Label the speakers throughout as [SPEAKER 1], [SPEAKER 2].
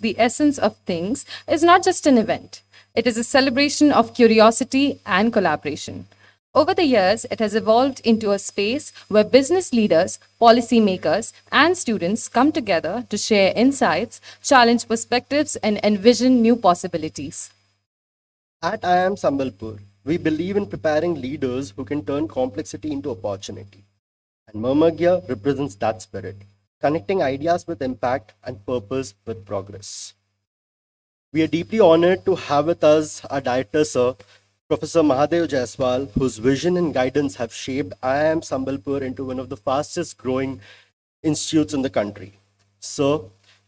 [SPEAKER 1] the essence of things, is not just an event. It is a celebration of curiosity and collaboration. Over the years, it has evolved into a space where business leaders, policymakers, and students come together to share insights, challenge perspectives, and envision new possibilities.
[SPEAKER 2] At IIM Sambalpur, we believe in preparing leaders who can turn complexity into opportunity. And MARMAGYA represents that spirit, connecting ideas with impact and purpose with progress. We are deeply honored to have with us our director, Sir, Professor Mahadev Jaiswal, whose vision and guidance have shaped IIM Sambalpur into one of the fastest growing institutes in the country. Sir,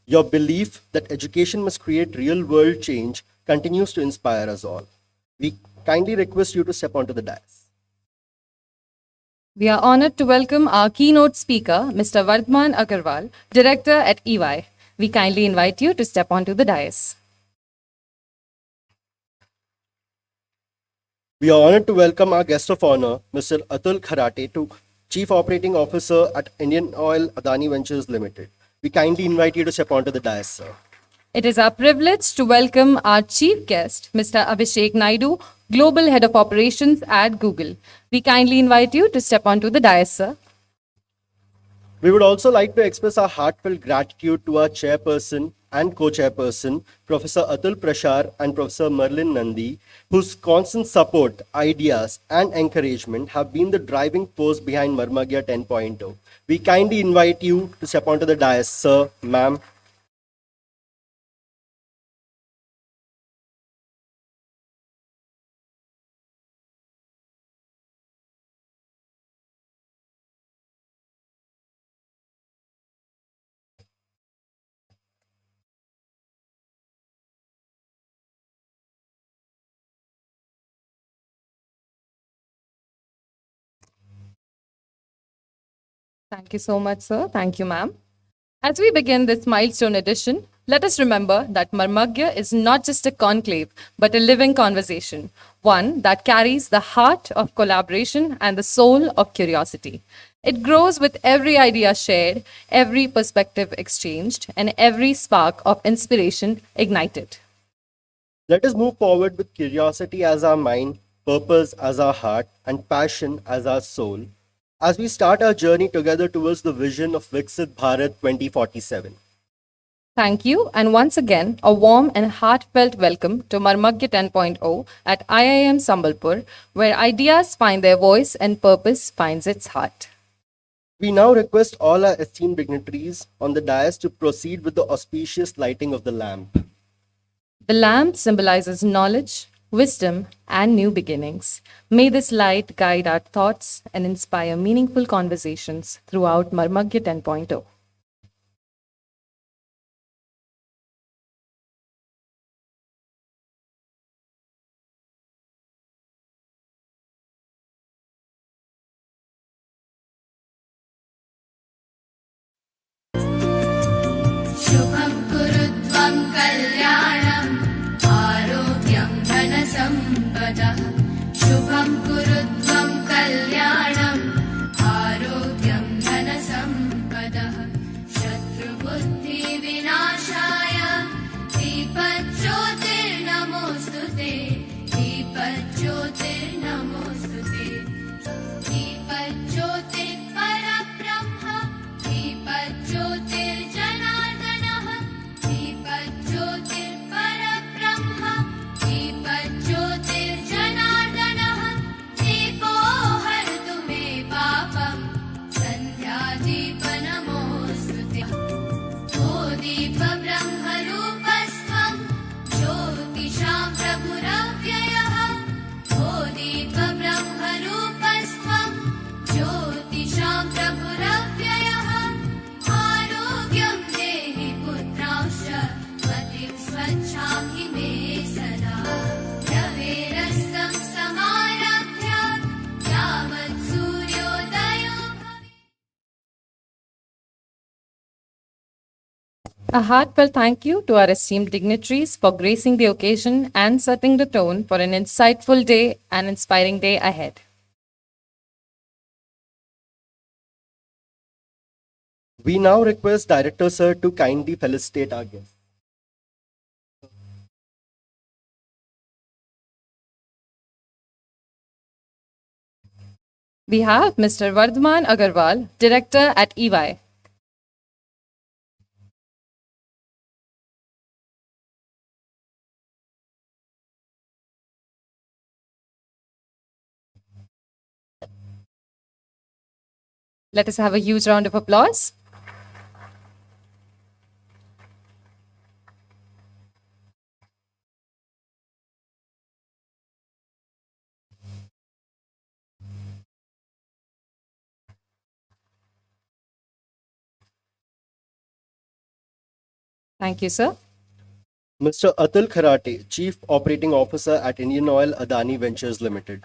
[SPEAKER 2] your belief that education must create real world change continues to inspire us all. We kindly request you to step onto the dais.
[SPEAKER 1] We are honored to welcome our keynote speaker, Mr. Vardhman Agarwal, Director at EY. We kindly invite you to step onto the dais.
[SPEAKER 2] We are honored to welcome our guest of honor, Mr. Atul Kharate, to Chief Operating Officer at Indian Oil Adani Ventures Limited. We kindly invite you to step onto the dais, sir.
[SPEAKER 1] It is our privilege to welcome our chief guest, Mr. Abhishek Naidu, Global Head of Operations at Google. We kindly invite you to step onto the dais, sir.
[SPEAKER 2] We would also like to express our heartfelt gratitude to our chairperson and co-chairperson, Professor Atul Prashar and Professor Merlin Nandi, whose constant support, ideas, and encouragement have been the driving force behind MARMAGYA 10.0. We kindly invite you to step onto the dais, sir, ma'am.
[SPEAKER 1] Thank you so much, sir. Thank you, ma'am. As we begin this milestone edition, let us remember that Marmagya is not just a conclave, but a living conversation, one that carries the heart of collaboration and the soul of curiosity. It grows with every idea shared, every perspective exchanged, and every spark of inspiration ignited.
[SPEAKER 2] Let us move forward with curiosity as our mind, purpose as our heart, and passion as our soul, as we start our journey together towards the vision of Viksit Bharat 2047.
[SPEAKER 1] Thank you, and once again, a warm and heartfelt welcome to Marmagya 10.0 at IIM Sambalpur, where ideas find their voice and purpose finds its heart.
[SPEAKER 2] We now request all our esteemed dignitaries on the dais to proceed with the auspicious lighting of the lamp.
[SPEAKER 1] The lamp symbolizes knowledge, wisdom, and new beginnings. May this light guide our thoughts and inspire meaningful conversations throughout Marmagya 10.0.
[SPEAKER 3] शुभं कुरु त्वं कल्याणम् आरोग्यं धनसम्पदः शुभं कुरु त्वं कल्याणम् आरोग्यं धनसम्पदः शत्रुबुद्धिविनाशाय दीपज्योतिर्नमोऽस्तु ते दीपज्योतिर्नमोऽस्तु ते दीपज्योतिर्परब्रह्म दीपज्योतिर्जनार्दनः दीपज्योतिर्परब्रह्म दीपज्योतिर्जनार्दनः दीपो हरतु मे पापं सन्ध्यादीपनमोऽस्तु ते ओ दीपब्रह्मरूपस्त्वं ज्योतिषां प्रभुरव्ययः ओ दीपब्रह्मरूपस्त्वं ज्योतिषां प्रभुरव्ययः आरोग्यं देहि पुत्रांश्च मतिं स्वच्छां हि मे सदा रवेरस्तं समारभ्य यावत् सूर्योदयो भवेत्.
[SPEAKER 1] A heartfelt thank you to our esteemed dignitaries for gracing the occasion and setting the tone for an insightful day and inspiring day ahead.
[SPEAKER 2] We now request Director Sir to kindly felicitate our guests.
[SPEAKER 1] We have Mr. Vardhaman Agarwal, Director at EY. Let us have a huge round of applause. Thank you, sir.
[SPEAKER 2] Mr. Atul Kharate, Chief Operating Officer at Indian Oil Adani Ventures Limited.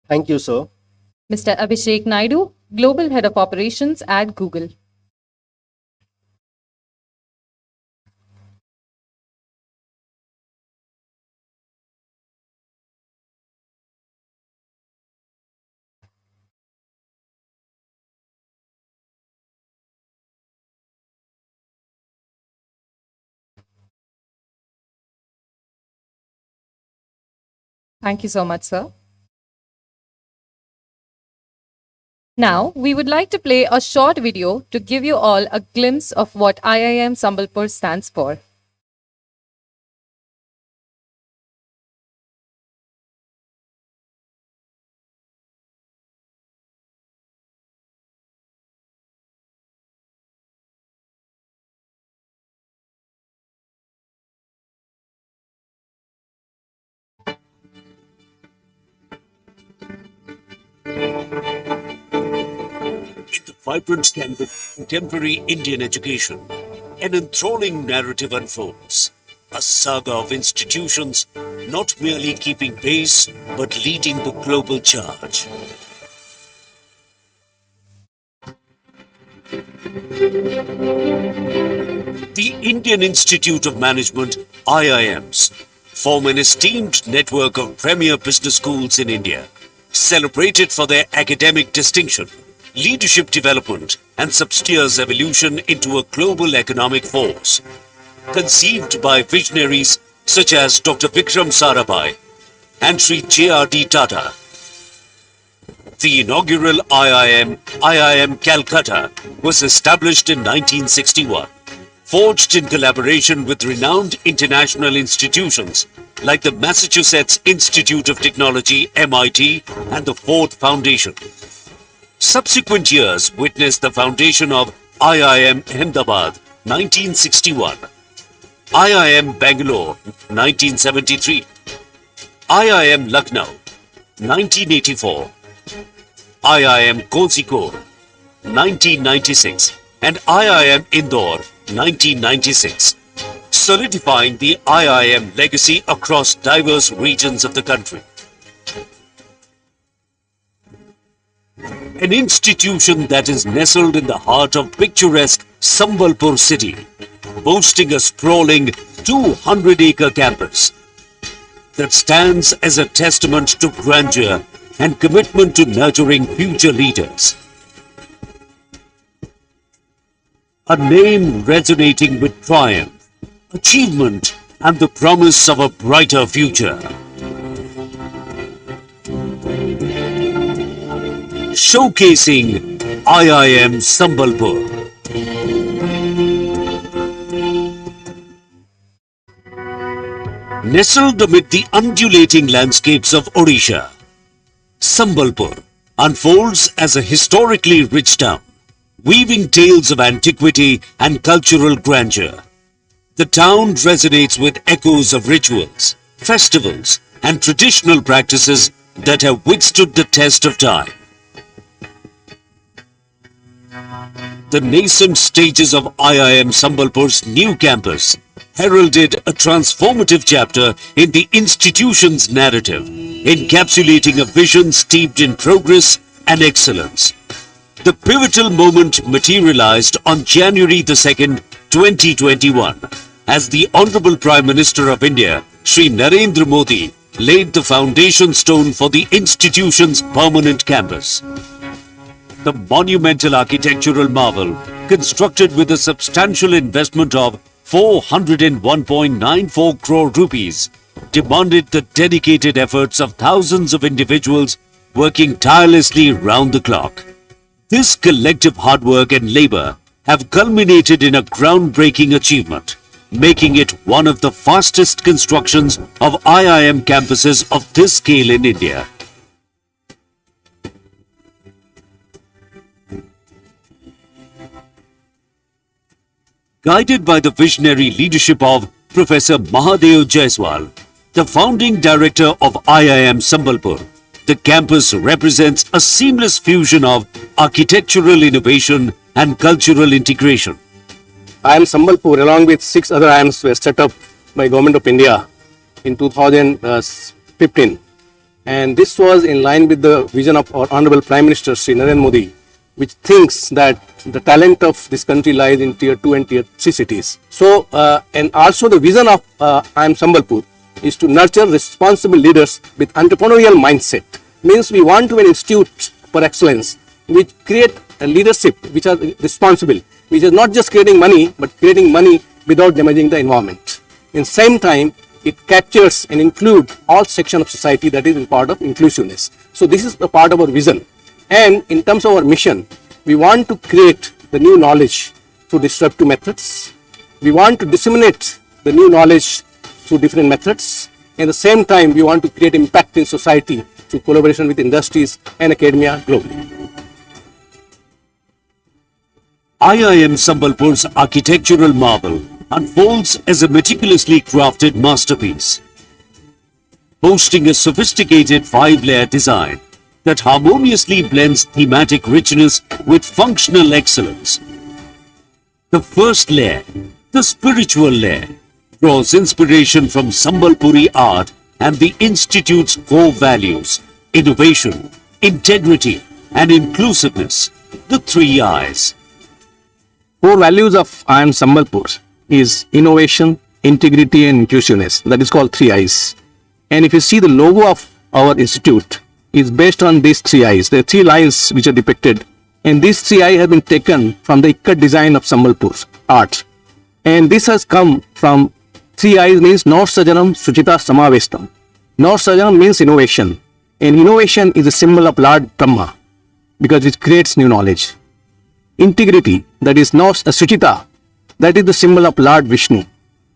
[SPEAKER 2] Thank you, sir.
[SPEAKER 1] Mr. Abhishek Naidu, Global Head of Operations at Google. Thank you so much, sir. Now, we would like to play a short video to give you all a glimpse of what IIM Sambalpur stands for.
[SPEAKER 4] In the vibrant canvas of contemporary Indian education, an enthralling narrative unfolds. A saga of institutions not merely keeping pace, but leading the global charge. The Indian Institute of Management, IIMs, form an esteemed network of premier business schools in India, celebrated for their academic distinction, leadership development, and substantial evolution into a global economic force. Conceived by visionaries such as Dr. Vikram Sarabhai and Sri J.R.D. Tata, the inaugural IIM Calcutta, was established in 1961, forged in collaboration with renowned international institutions like the Massachusetts Institute of Technology, MIT, and the Ford Foundation. Subsequent years witnessed the foundation of IIM Ahmedabad, 1961, IIM Bangalore, 1973, IIM Lucknow, 1984, IIM Kozhikode, 1996, and IIM Indore, 1996, solidifying the IIM legacy across diverse regions of the country. An institution that is nestled in the heart of picturesque Sambalpur city, boasting a sprawling 200-acre campus that stands as a testament to grandeur and commitment to nurturing future leaders. A name resonating with triumph, achievement, and the promise of a brighter future. Showcasing IIM Sambalpur. Nestled amid the undulating landscapes of Odisha, Sambalpur unfolds as a historically rich town, weaving tales of antiquity and cultural grandeur. The town resonates with echoes of rituals, festivals, and traditional practices that have withstood the test of time. The nascent stages of IIM Sambalpur's new campus heralded a transformative chapter in the institution's narrative, encapsulating a vision steeped in progress and excellence. The pivotal moment materialized on January the 2nd, 2021, as the Honorable Prime Minister of India, Shri Narendra Modi, laid the foundation stone for the institution's permanent campus. The monumental architectural marvel, constructed with a substantial investment of 401.94 crore rupees, demanded the dedicated efforts of thousands of individuals working tirelessly round the clock. This collective hard work and labor have culminated in a groundbreaking achievement, making it one of the fastest constructions of IIM campuses of this scale in India. Guided by the visionary leadership of Professor Mahadev Jaiswal, the founding director of IIM Sambalpur, the campus represents a seamless fusion of architectural innovation and cultural integration.
[SPEAKER 5] IIM Sambalpur, along with 6 other IIMs, were set up by Government of India in 2015. And this was in line with the vision of our Honorable Prime Minister, Shri Narendra Modi, which thinks that the talent of this country lies in Tier 2 and Tier 3 cities. So, and also the vision of IIM Sambalpur is to nurture responsible leaders with entrepreneurial mindset. Means we want to be an institute for excellence, which create a leadership which are responsible, which is not just creating money, but creating money without damaging the environment. In same time, it captures and includes all sections of society, that is in part of inclusiveness. So this is the part of our vision. And in terms of our mission, we want to create the new knowledge through disruptive methods. We want to disseminate the new knowledge through different methods. At the same time, we want to create impact in society through collaboration with industries and academia globally.
[SPEAKER 4] IIM Sambalpur's architectural marvel unfolds as a meticulously crafted masterpiece, boasting a sophisticated 5-layer design that harmoniously blends thematic richness with functional excellence. The first layer, the spiritual layer, draws inspiration from Sambalpuri art and the Institute's core values: innovation, integrity, and inclusiveness, the 3 I's.
[SPEAKER 5] Core values of IIM Sambalpur is innovation, integrity, and inclusiveness. That is called 3 I's. And if you see the logo of our institute is based on these 3 I's. There are 3 lines which are depicted, and these 3 I's have been taken from the Ikkat design of Sambalpur art. And this has come from 3 I's means North Sajanam Suchita Samavestam. North Sajanam means innovation, and innovation is a symbol of Lord Brahma because it creates new knowledge. Integrity, that is North Suchita, that is the symbol of Lord Vishnu,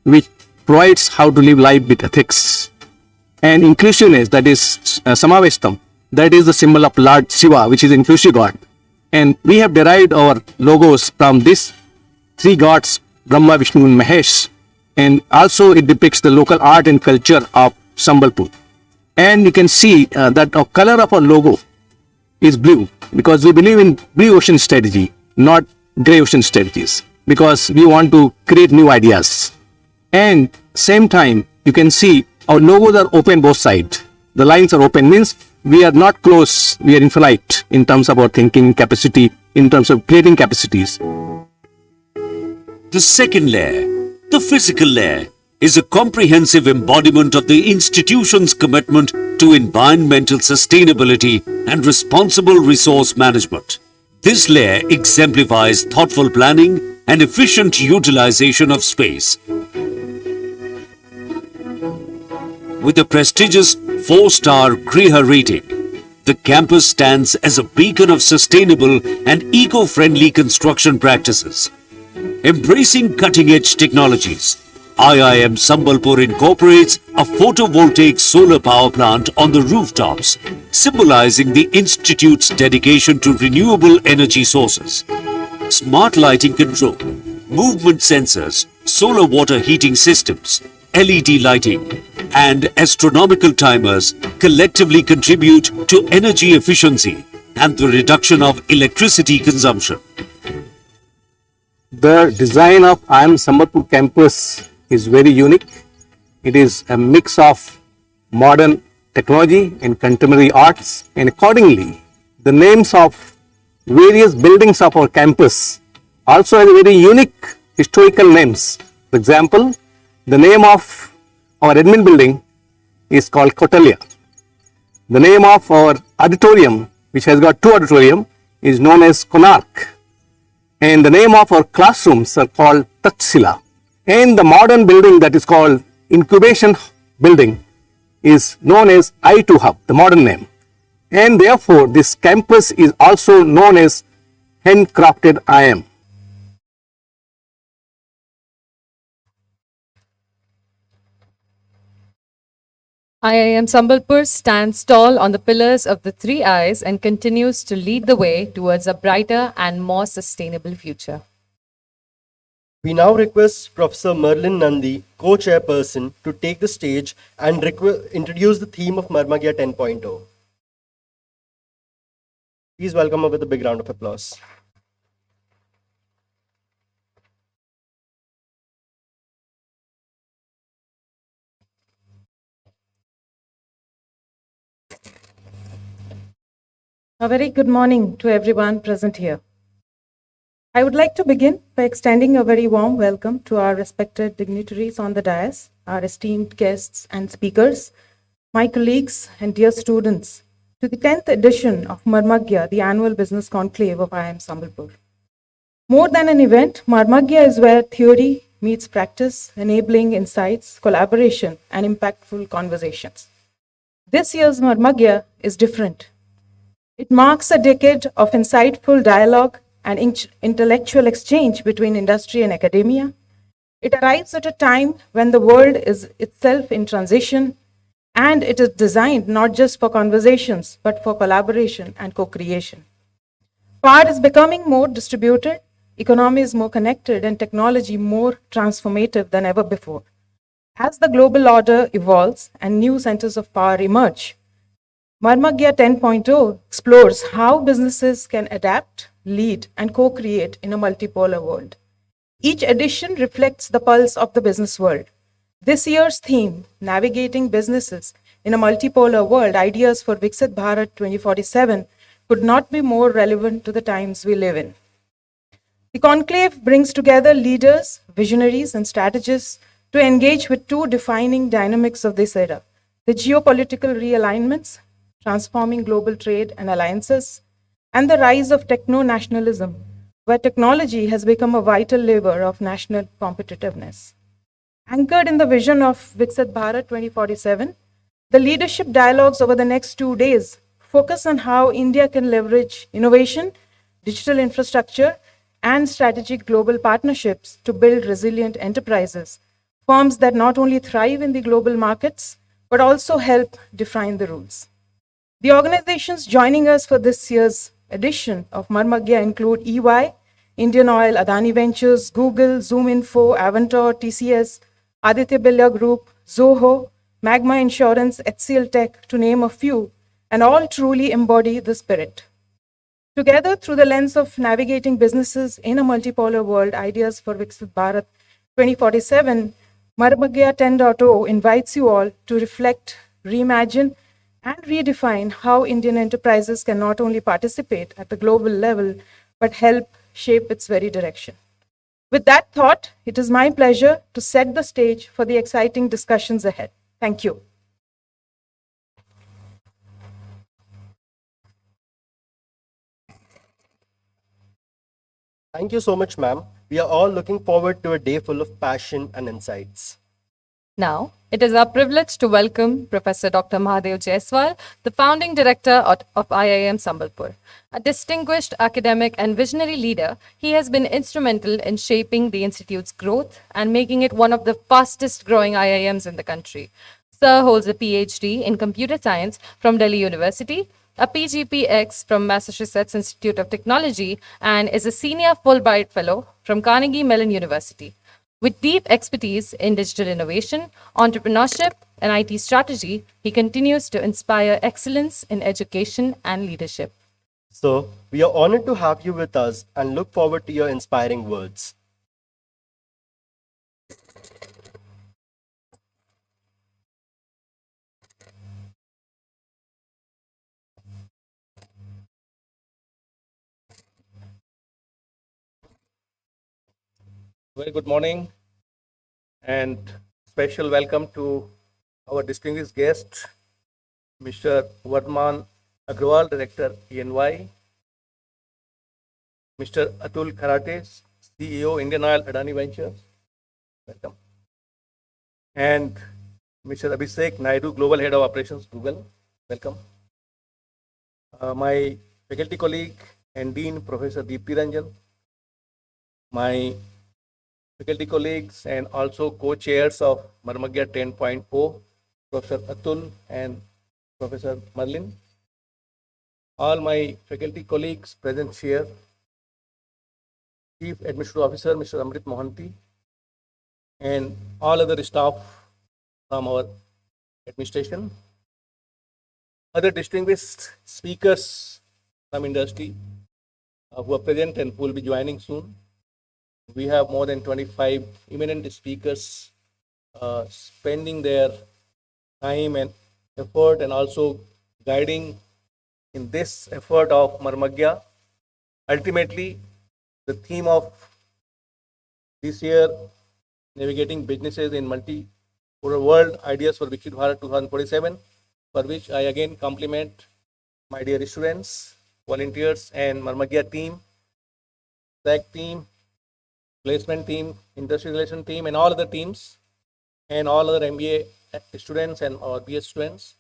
[SPEAKER 5] which provides how to live life with ethics. And inclusiveness, that is Samavestam, that is the symbol of Lord Shiva, which is inclusive God. And we have derived our logos from these 3 gods, Brahma, Vishnu, and Mahesh. And also it depicts the local art and culture of Sambalpur. And you can see that the color of our logo is blue because we believe in blue ocean strategy, not grey ocean strategies, because we want to create new ideas. And same time, you can see our logos are open both sides. The lines are open, means we are not close, we are infinite in terms of our thinking capacity, in terms of creating capacities.
[SPEAKER 4] The second layer, the physical layer, is a comprehensive embodiment of the institution's commitment to environmental sustainability and responsible resource management. This layer exemplifies thoughtful planning and efficient utilization of space. With a prestigious 4-star Griha rating, the campus stands as a beacon of sustainable and eco-friendly construction practices. Embracing cutting-edge technologies, IIM Sambalpur incorporates a photovoltaic solar power plant on the rooftops, symbolizing the institute's dedication to renewable energy sources. Smart lighting control, movement sensors, solar water heating systems, LED lighting, and astronomical timers collectively contribute to energy efficiency and the reduction of electricity consumption.
[SPEAKER 5] The design of IIM Sambalpur campus is very unique. It is a mix of modern technology and contemporary arts, and accordingly, the names of various buildings of our campus also has very unique historical names. For example, the name of our admin building is called Kotalia. The name of our auditorium, which has got two auditorium, is known as Konark. And the name of our classrooms are called Takshila. And the modern building that is called Incubation Building is known as I2 Hub, the modern name. And therefore, this campus is also known as handcrafted IIM.
[SPEAKER 1] IIM Sambalpur stands tall on the pillars of the three I's and continues to lead the way towards a brighter and more sustainable future.
[SPEAKER 2] We now request Professor Merlin Nandi, co-chairperson, to take the stage and introduce the theme of Marmagya 10.0. Please welcome her with a big round of applause.
[SPEAKER 6] A very good morning to everyone present here. I would like to begin by extending a very warm welcome to our respected dignitaries on the dais, our esteemed guests and speakers, my colleagues and dear students, to the 10th edition of Marmagya, the annual business conclave of IIM Sambalpur. More than an event, Marmagya is where theory meets practice, enabling insights, collaboration, and impactful conversations. This year's Marmagya is different. It marks a decade of insightful dialogue and intellectual exchange between industry and academia. It arrives at a time when the world is itself in transition, and it is designed not just for conversations, but for collaboration and co-creation. Power is becoming more distributed, economy is more connected, and technology more transformative than ever before. As the global order evolves and new centers of power emerge, Marmagya 10.0 explores how businesses can adapt, lead, and co-create in a multipolar world. Each edition reflects the pulse of the business world. This year's theme, Navigating Businesses in a Multipolar World, Ideas for Viksit Bharat 2047, could not be more relevant to the times we live in. The conclave brings together leaders, visionaries, and strategists to engage with two defining dynamics of this era: the geopolitical realignments, transforming global trade and alliances, and the rise of techno-nationalism, where technology has become a vital lever of national competitiveness. Anchored in the vision of Viksit Bharat 2047, the leadership dialogues over the next 2 days focus on how India can leverage innovation, digital infrastructure, and strategic global partnerships to build resilient enterprises, firms that not only thrive in the global markets, but also help define the rules. The organizations joining us for this year's edition of Marmagya include EY, Indian Oil, Adani Ventures, Google, ZoomInfo, Avantor, TCS, Aditya Birla Group, Zoho, Magma Insurance, HCL Tech, to name a few, and all truly embody the spirit. Together, through the lens of navigating businesses in a multipolar world, Ideas for Viksit Bharat 2047, Marmagya 10.0 invites you all to reflect, reimagine, and redefine how Indian enterprises can not only participate at the global level, but help shape its very direction. With that thought, it is my pleasure to set the stage for the exciting discussions ahead. Thank you.
[SPEAKER 2] Thank you so much, ma'am. We are all looking forward to a day full of passion and insights.
[SPEAKER 1] Now, it is our privilege to welcome Professor Dr. Mahadev Jaiswal, the founding director of IIM Sambalpur. A distinguished academic and visionary leader, he has been instrumental in shaping the institute's growth and making it one of the fastest growing IIMs in the country. Sir holds a PhD in computer science from Delhi University, a PGPX from Massachusetts Institute of Technology, and is a senior Fulbright Fellow from Carnegie Mellon University. With deep expertise in digital innovation, entrepreneurship, and IT strategy, he continues to inspire excellence in education and leadership.
[SPEAKER 2] So, we are honored to have you with us and look forward to your inspiring words.
[SPEAKER 7] Very good morning and special welcome to our distinguished guest, Mr. Vardman Agrawal, Director ENY, Mr. Atul Kharate, CEO, Indian Oil Adani Ventures. Welcome. And Mr. Abhishek Naidu, Global Head of Operations, Google. Welcome. My faculty colleague and Dean, Professor Deepti Ranjan, my faculty colleagues and also co-chairs of MARMAGYA 10.0, Professor Atul and Professor Merlin, all my faculty colleagues present here, Chief Administrative Officer Mr. Amrit Mohanty, and all other staff from our administration, other distinguished speakers from industry who are present and who will be joining soon. We have more than 25 eminent speakers spending their time and effort and also guiding in this effort of Marmagya. Ultimately, the theme of this year, navigating businesses in multi-polar world, ideas for Viksit Bharat 2047, for which I again compliment my dear students, volunteers, and Marmagya team, SAC team, placement team, industry relation team, and all other teams, and all other MBA students and our BS students.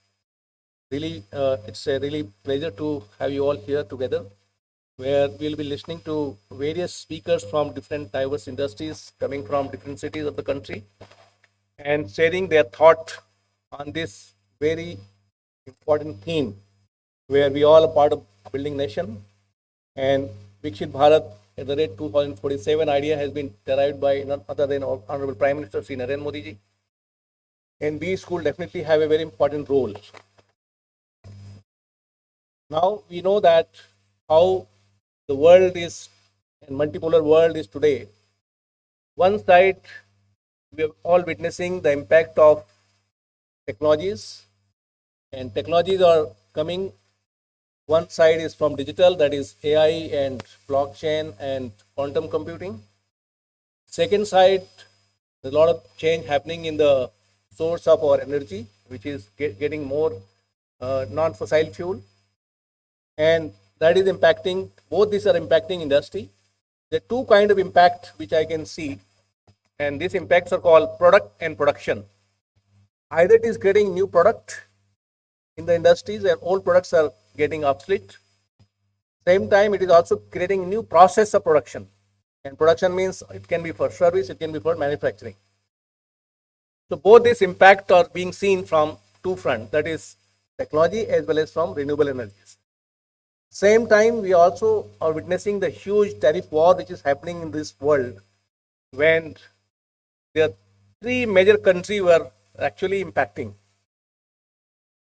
[SPEAKER 7] Really, it's a really pleasure to have you all here together, where we'll be listening to various speakers from different diverse industries coming from different cities of the country and sharing their thought on this very important theme, where we all are part of building nation. And Viksit Bharat at the rate 2047 idea has been derived by none other than Honorable Prime Minister Sri Narendra Modi ji. And we school definitely have a very important role. Now we know that how the world is, and multipolar world is today. One side, we are all witnessing the impact of technologies, and technologies are coming. One side is from digital, that is AI and blockchain and quantum computing. Second side, there's a lot of change happening in the source of our energy, which is getting more non-fossil fuel. And that is impacting, both these are impacting industry. There are two kinds of impact which I can see, and these impacts are called product and production. Either it is creating new product in the industries and old products are getting obsolete. Same time, it is also creating new process of production. And production means it can be for service, it can be for manufacturing. So both this impact are being seen from two fronts, that is technology as well as from renewable energies. Same time, we also are witnessing the huge tariff war which is happening in this world, when there are three major countries were actually impacting.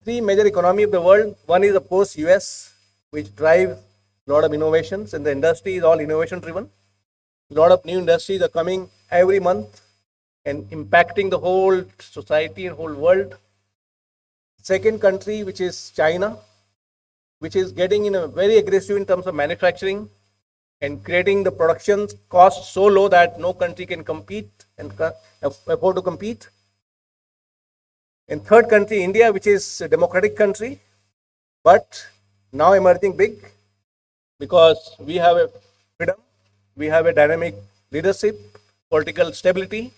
[SPEAKER 7] Three major economy of the world. One is of course US, which drives a lot of innovations, and the industry is all innovation driven. A lot of new industries are coming every month and impacting the whole society and whole world. Second country, which is China, which is getting in a very aggressive in terms of manufacturing and creating the production cost so low that no country can compete and afford to compete. And third country, India, which is a democratic country, but now emerging big because we have a freedom, we have a dynamic leadership, political stability,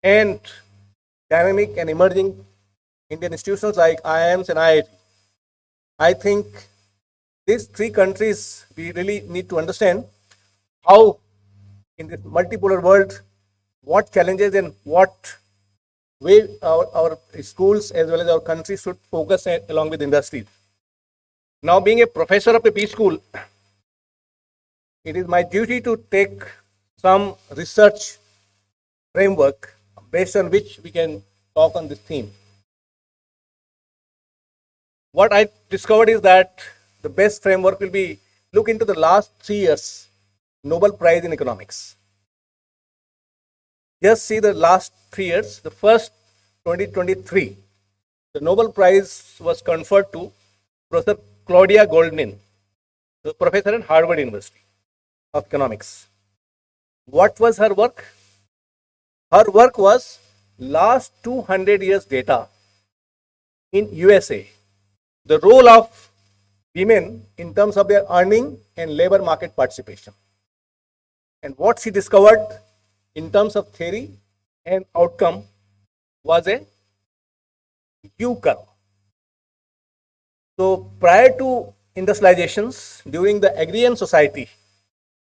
[SPEAKER 7] and dynamic and emerging Indian institutions like IIMs and IIT. I think these three countries, we really need to understand how in this multipolar world, what challenges and what way our schools as well as our country should focus along with industries. Now, being a professor of a B school, it is my duty to take some research framework based on which we can talk on this theme. What I discovered is that the best framework will be look into the last 3 years Nobel Prize in Economics. Just see the last 3 years. The first 2023, the Nobel Prize was conferred to Professor Claudia Goldman, the professor at Harvard University of Economics. What was her work? Her work was last 200 years data in USA. The role of women in terms of their earning and labor market participation. And what she discovered in terms of theory and outcome was a U curve. So prior to industrializations, during the agrarian society,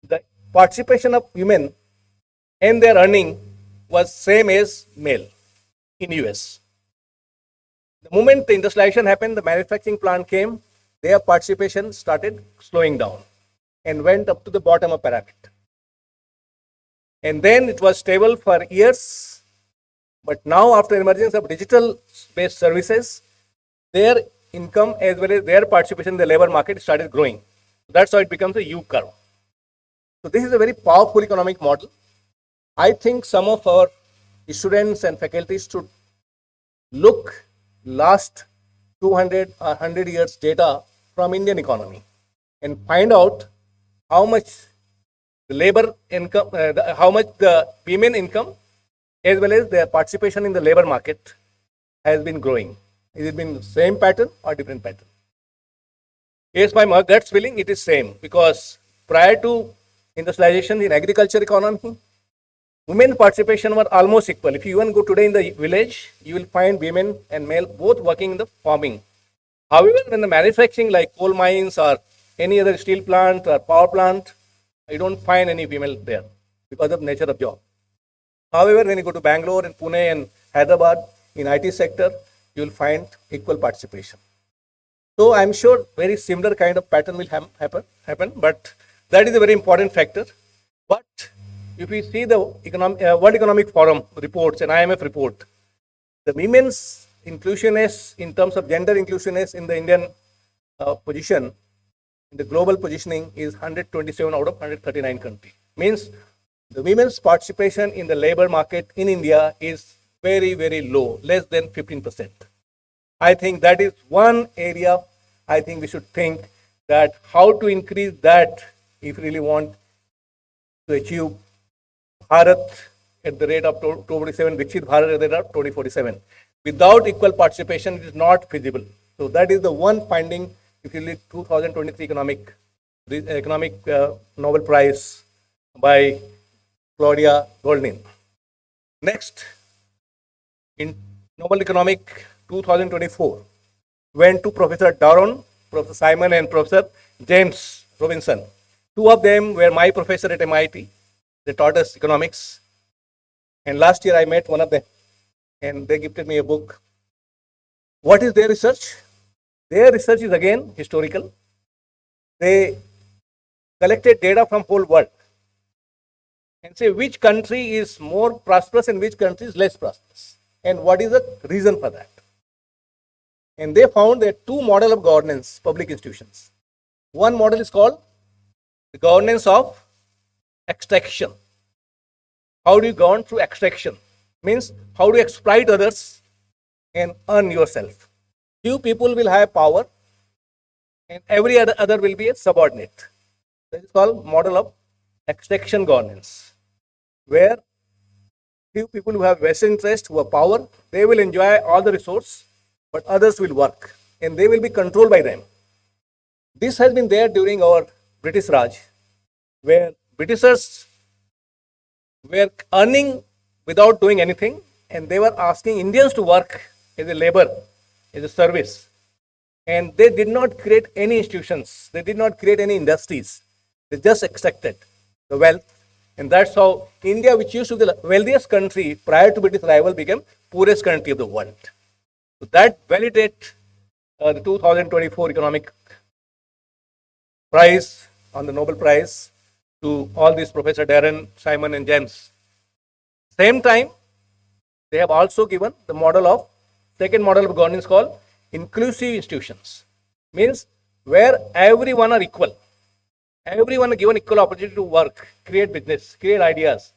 [SPEAKER 7] the participation of women and their earning was same as male in US. The moment the industrialization happened, the manufacturing plant came, their participation started slowing down and went up to the bottom of pyramid. And then it was stable for years. But now, after emergence of digital-based services, their income as well as their participation in the labor market started growing. That's how it becomes a U curve. So this is a very powerful economic model. I think some of our students and faculties should look last 200 or 100 years data from Indian economy and find out how much the labor income, how much the women income as well as their participation in the labor market has been growing. Is it been the same pattern or different pattern? Yes, my gut feeling it is same, because prior to industrialization in agriculture economy, women participation were almost equal. If you even go today in the village, you will find women and male both working in the farming. However, when the manufacturing like coal mines or any other steel plant or power plant, I don't find any female there because of nature of job. However, when you go to Bangalore and Pune and Hyderabad in IT sector, you will find equal participation. So I'm sure very similar kind of pattern will happen, but that is a very important factor. But if we see the World Economic Forum reports and IMF report, the women's inclusiveness in terms of gender inclusiveness in the Indian position, in the global positioning is 127 out of 139 countries. Means the women's participation in the labor market in India is very, very low, less than 15%. I think that is one area I think we should think that how to increase that if we really want to achieve Bharat at the rate of 2047, Viksit Bharat at the rate of 2047. Without equal participation, it is not feasible. So that is the one finding if you read 2023 economic Nobel Prize by Claudia Goldin. Next, in Nobel Economic 2024, went to Professor Doron, Professor Simon, and Professor James Robinson. Two of them were my professor at MIT. They taught us economics. And last year I met one of them and they gifted me a book. What is their research? Their research is again historical. They collected data from whole world and say which country is more prosperous and which country is less prosperous, and what is the reason for that. And they found there are two models of governance, public institutions. One model is called the governance of extraction. How do you govern through extraction? Means how do you exploit others and earn yourself? Few people will have power and every other will be a subordinate. That is called model of extraction governance, where few people who have vested interest, who have power, they will enjoy all the resource, but others will work and they will be controlled by them. This has been there during our British Raj, where Britishers were earning without doing anything and they were asking Indians to work as a labor, as a service. And they did not create any institutions, they did not create any industries, they just extracted the wealth. And that's how India, which used to be the wealthiest country prior to British arrival, became poorest country of the world. So that validates the 2024 economic prize on the Nobel Prize to all these Professor Darren, Simon, and James. Same time, they have also given the model of second model of governance called inclusive institutions. Means where everyone are equal. Everyone are given equal opportunity to work, create business, create ideas.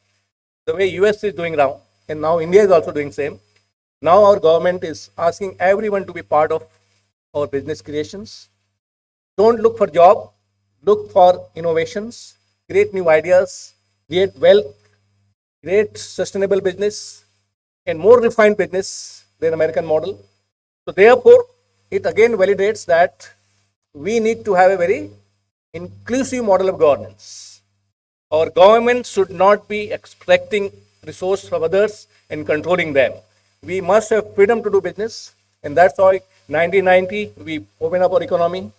[SPEAKER 7] The way US is doing now, and now India is also doing same. Now our government is asking everyone to be part of our business creations. Don't look for job, look for innovations, create new ideas, create wealth, great sustainable business and more refined business than American model. So therefore, it again validates that we need to have a very inclusive model of governance. Our government should not be extracting resources from others and controlling them. We must have freedom to do business, and that's why 1990 we opened up our economy,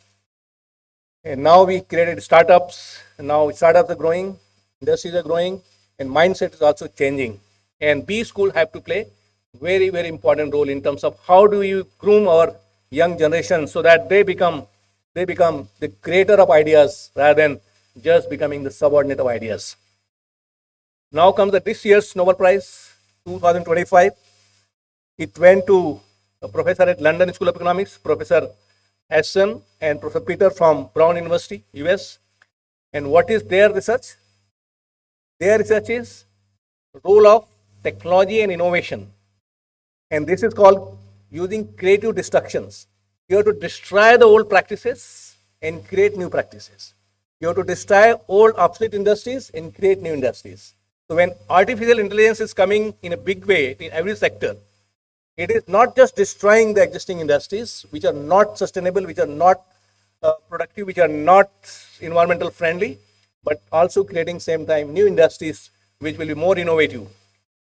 [SPEAKER 7] and now we created startups, and now startups are growing, industries are growing, and mindset is also changing. And B school have to play very, very important role in terms of how do you groom our young generation so that they become the creator of ideas rather than just becoming the subordinate of ideas. Now comes this year's Nobel Prize 2025. It went to a professor at London School of Economics, Professor Hassan and Professor Peter from Brown University, US. And what is their research? Their research is role of technology and innovation. And this is called using creative destructions. You have to destroy the old practices and create new practices. You have to destroy old obsolete industries and create new industries. So when artificial intelligence is coming in a big way in every sector, it is not just destroying the existing industries which are not sustainable, which are not productive, which are not environmental friendly, but also creating same time new industries which will be more innovative.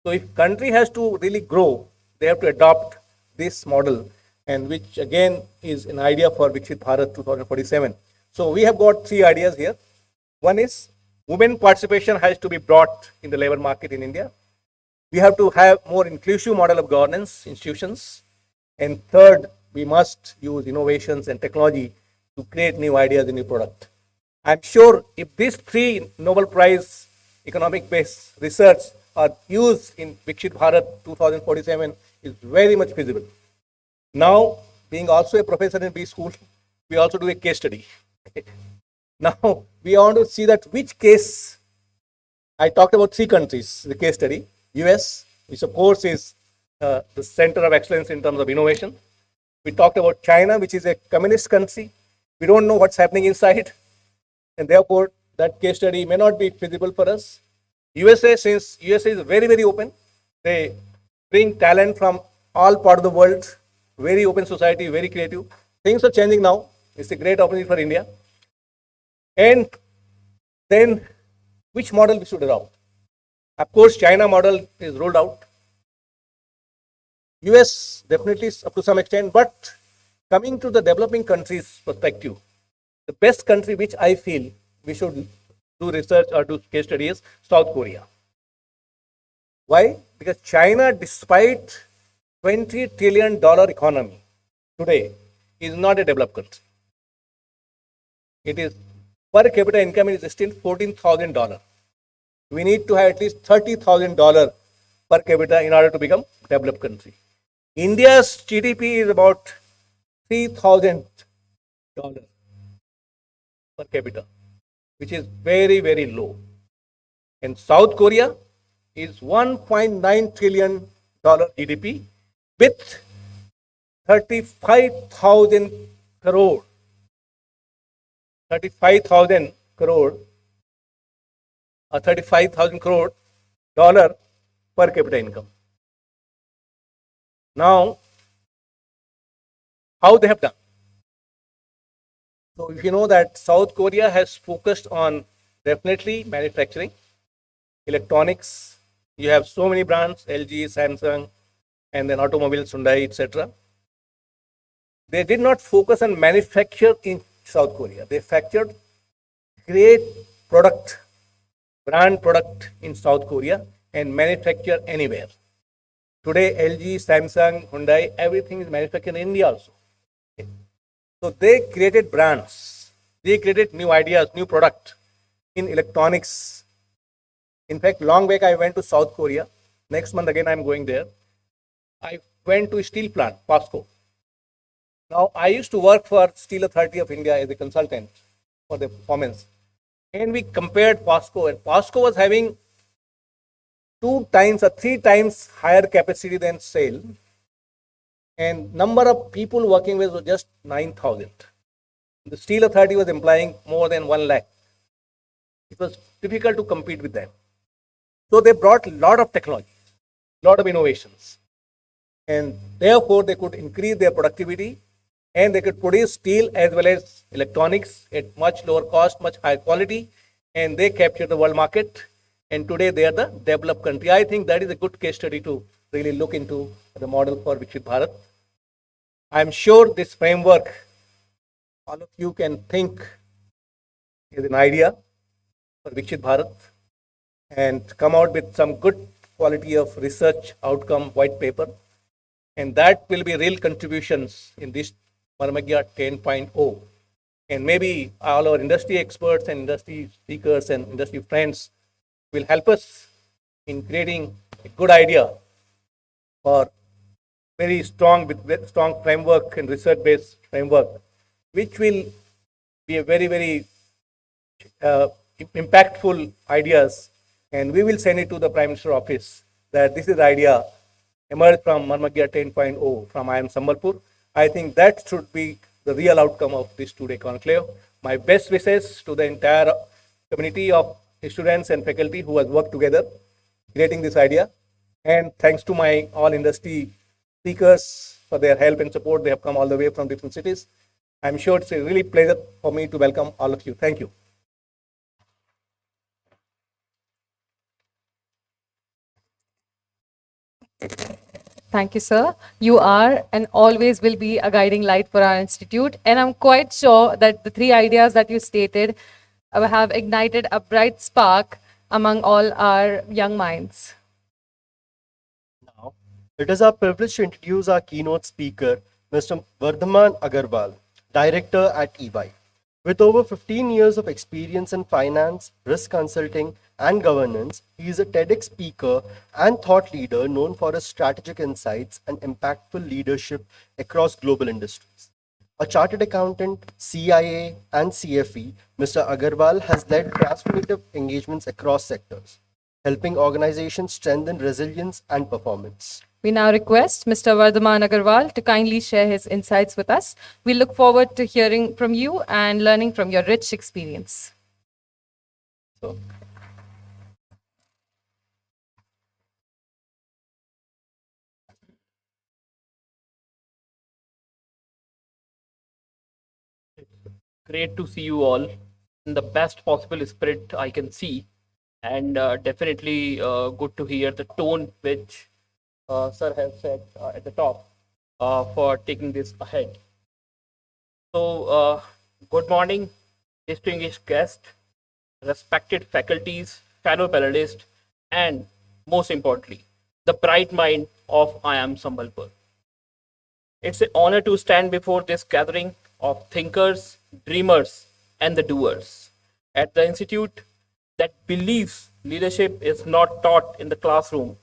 [SPEAKER 7] So if country has to really grow, they have to adopt this model, and which again is an idea for Viksit Bharat 2047. So we have got three ideas here. One is women participation has to be brought in the labor market in India. We have to have more inclusive model of governance institutions. And third, we must use innovations and technology to create new ideas and new product. I'm sure if these three Nobel Prize economic based research are used in Viksit Bharat 2047 is very much feasible. Now, being also a professor in B school, we also do a case study. Now, we want to see that which case, I talked about three countries, the case study, US, which of course is the center of excellence in terms of innovation. We talked about China, which is a communist country. We don't know what's happening inside, and therefore that case study may not be feasible for us. USA, since USA is very, very open, they bring talent from all part of the world, very open society, very creative. Things are changing now. It's a great opportunity for India. And then which model we should adopt? Of course, China model is rolled out. US definitely is up to some extent, but coming to the developing countries perspective, the best country which I feel we should do research or do case study is South Korea. Why? Because China, despite $20 trillion economy today, is not a developed country. It is per capita income is still $14,000. We need to have at least $30,000 per capita in order to become developed country. India's GDP is about $3,000 per capita, which is very, very low. And South Korea is $1.9 trillion GDP with 35,000 crore. 35,000 crore or $35,000 crore per capita income. Now, how they have done? So, if you know that South Korea has focused on definitely manufacturing, electronics. You have so many brands, LG, Samsung, and then automobiles, Hyundai, etc. They did not focus on manufacture in South Korea. They factored great product, brand product in South Korea and manufacture anywhere. Today, LG, Samsung, Hyundai, everything is manufactured in India also. Okay. So they created brands. They created new ideas, new product in electronics. In fact, long back I went to South Korea. Next month again I am going there. I went to a steel plant, POSCO. Now I used to work for Steel Authority of India as a consultant for the performance. And we compared POSCO, and POSCO was having 2 times or 3 times higher capacity than SAIL. And number of people working with was just 9,000. The Steel Authority was employing more than 1 lakh. It was difficult to compete with them. So they brought a lot of technology, lot of innovations, and therefore they could increase their productivity and they could produce steel as well as electronics at much lower cost, much higher quality, and they captured the world market. And today they are the developed country. I think that is a good case study to really look into the model for Viksit Bharat. I'm sure this framework, all of you can think is an idea for Viksit Bharat and come out with some good quality of research outcome white paper. And that will be real contributions in this Marmagya 10.0. And maybe all our industry experts and industry speakers and industry friends will help us in creating a good idea for very strong with very strong framework and research based framework, which will be a very uh, impactful ideas, and we will send it to the Prime Minister office that this is the idea emerged from Marmagya 10.0 from IIM Sambalpur. I think that should be the real outcome of this two-day conclave. My best wishes to the entire community of students and faculty who has worked together creating this idea. And thanks to my all industry speakers for their help and support. They have come all the way from different cities. I'm sure it's a really pleasure for me to welcome all of you. Thank you.
[SPEAKER 1] Thank you, sir. You are and always will be a guiding light for our institute. And I'm quite sure that the three ideas that you stated have ignited a bright spark among all our young minds.
[SPEAKER 2] Now, it is our privilege to introduce our keynote speaker, Mr. Vardhaman Agarwal, Director at EY. With over 15 years of experience in finance, risk consulting, and governance, he is a TEDx speaker and thought leader known for his strategic insights and impactful leadership across global industries. A chartered accountant, CIA, and CFE, Mr. Agarwal has led transformative engagements across sectors, helping organizations strengthen resilience and performance.
[SPEAKER 1] We now request Mr. Vardhaman Agarwal to kindly share his insights with us. We look forward to hearing from you and learning from your rich experience.
[SPEAKER 2] So,
[SPEAKER 8] Great to see you all in the best possible spirit I can see, and definitely good to hear the tone which Sir has said at the top for taking this ahead. So, good morning, distinguished guests, respected faculties, fellow panelists, and most importantly, the bright mind of IIM Sambalpur. It's an honor to stand before this gathering of thinkers, dreamers, and the doers at the institute that believes leadership is not taught in the classroom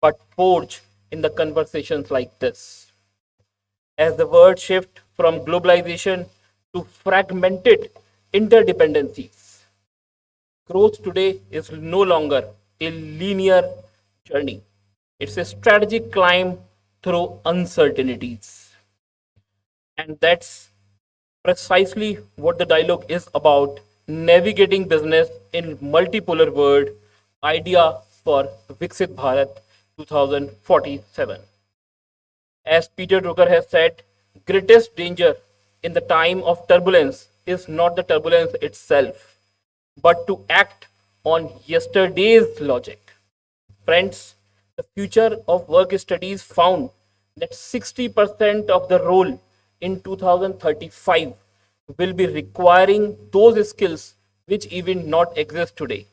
[SPEAKER 8] but forged in the conversations like this. As the world shift from globalization to fragmented interdependencies, growth today is no longer a linear journey. It's a strategic climb through uncertainties. And that's precisely what the dialogue is about, navigating business in multipolar world, idea for Viksit Bharat 2047. As Peter Drucker has said, greatest danger in the time of turbulence is not the turbulence itself, but to act on yesterday's logic. Friends, the future of work studies found that 60% of the role in 2035 will be requiring those skills which even not exist today.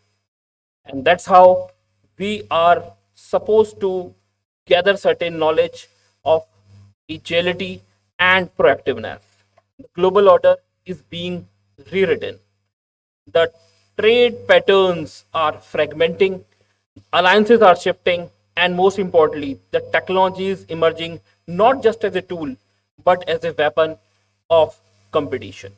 [SPEAKER 8] And that's how we are supposed to gather certain knowledge of agility and proactiveness. The global order is being rewritten. The trade patterns are fragmenting, alliances are shifting, and most importantly, the technology is emerging not just as a tool, but as a weapon of competition.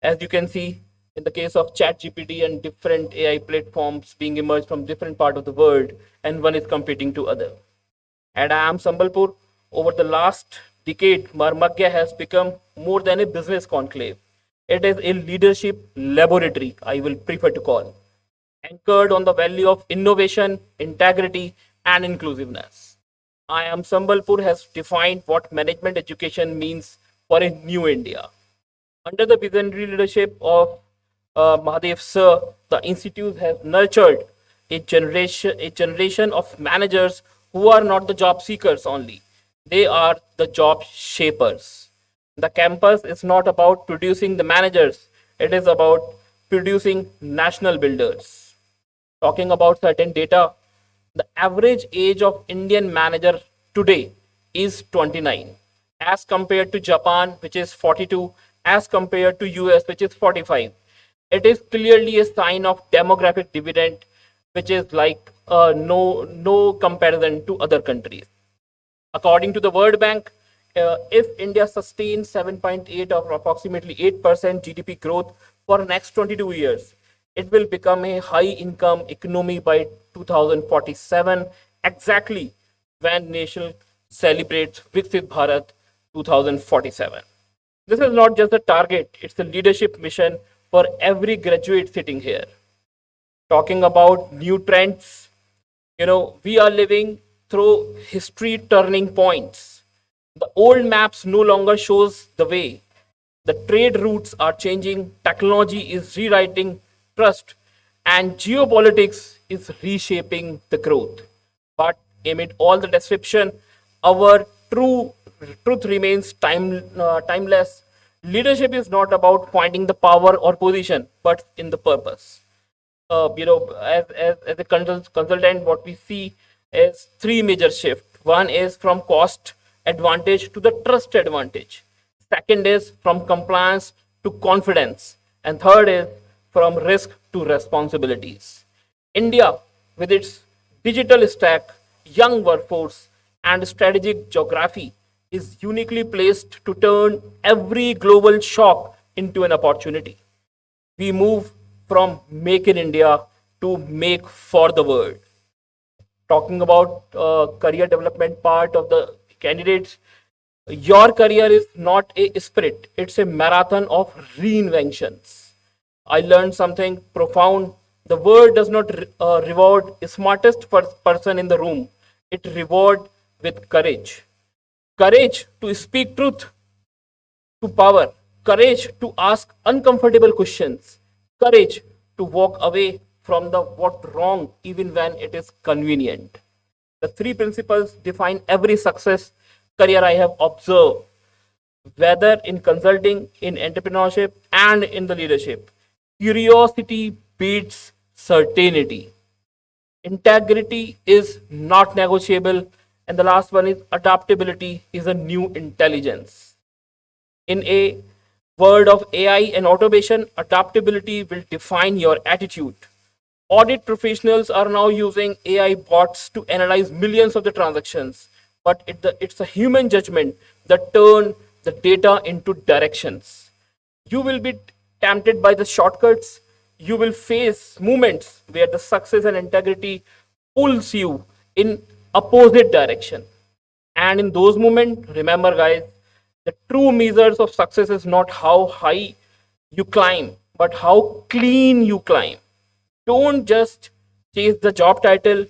[SPEAKER 8] As you can see, in the case of ChatGPT and different AI platforms being emerged from different part of the world, and one is competing to other. At IIM Sambalpur, over the last decade, Marmagya has become more than a business conclave. It is a leadership laboratory, I will prefer to call. anchored on the value of innovation, integrity, and inclusiveness. IIM Sambalpur has defined what management education means for a new India. Under the visionary leadership of Mahadev Sir, the institute has nurtured a generation of managers who are not the job seekers only; they are the job shapers. The campus is not about producing the managers; it is about producing national builders. Talking about certain data, the average age of Indian manager today is 29, as compared to Japan, which is 42, as compared to US, which is 45. It is clearly a sign of demographic dividend, which is like no comparison to other countries. According to the World Bank, if India sustains 7.8 or approximately 8% GDP growth for next 22 years, it will become a high income economy by 2047, exactly when nation celebrates Viksit Bharat 2047. This is not just a target, it's a leadership mission for every graduate sitting here. Talking about new trends, we are living through history turning points. The old maps no longer shows the way. The trade routes are changing, technology is rewriting trust, and geopolitics is reshaping the growth. But amid all the disruption, our truth remains timeless. Leadership is not about finding the power or position, but in the purpose. As a consultant, what we see is three major shifts. One is from cost advantage to the trust advantage. Second is from compliance to confidence. And third is from risk to responsibilities. India, with its digital stack, young workforce, and strategic geography, is uniquely placed to turn every global shock into an opportunity. We move from make in India to make for the world. Talking about career development part of the candidates, your career is not a sprint, it's a marathon of reinventions. I learned something profound. The world does not reward the smartest person in the room, it reward with courage. Courage to speak truth to power, courage to ask uncomfortable questions, courage to walk away from the what wrong even when it is convenient. The three principles define every success career I have observed, whether in consulting, in entrepreneurship, and in the leadership. Curiosity beats certainty. Integrity is not negotiable. And the last one is adaptability is a new intelligence. In a world of AI and automation, adaptability will define your attitude. Audit professionals are now using AI bots to analyze millions of the transactions, but it's a human judgment that turn the data into directions. You will be tempted by the shortcuts. You will face moments where the success and integrity pulls you in opposite direction. And in those moments, remember, guys, the true measures of success is not how high you climb, but how clean you climb. Don't just chase the job title,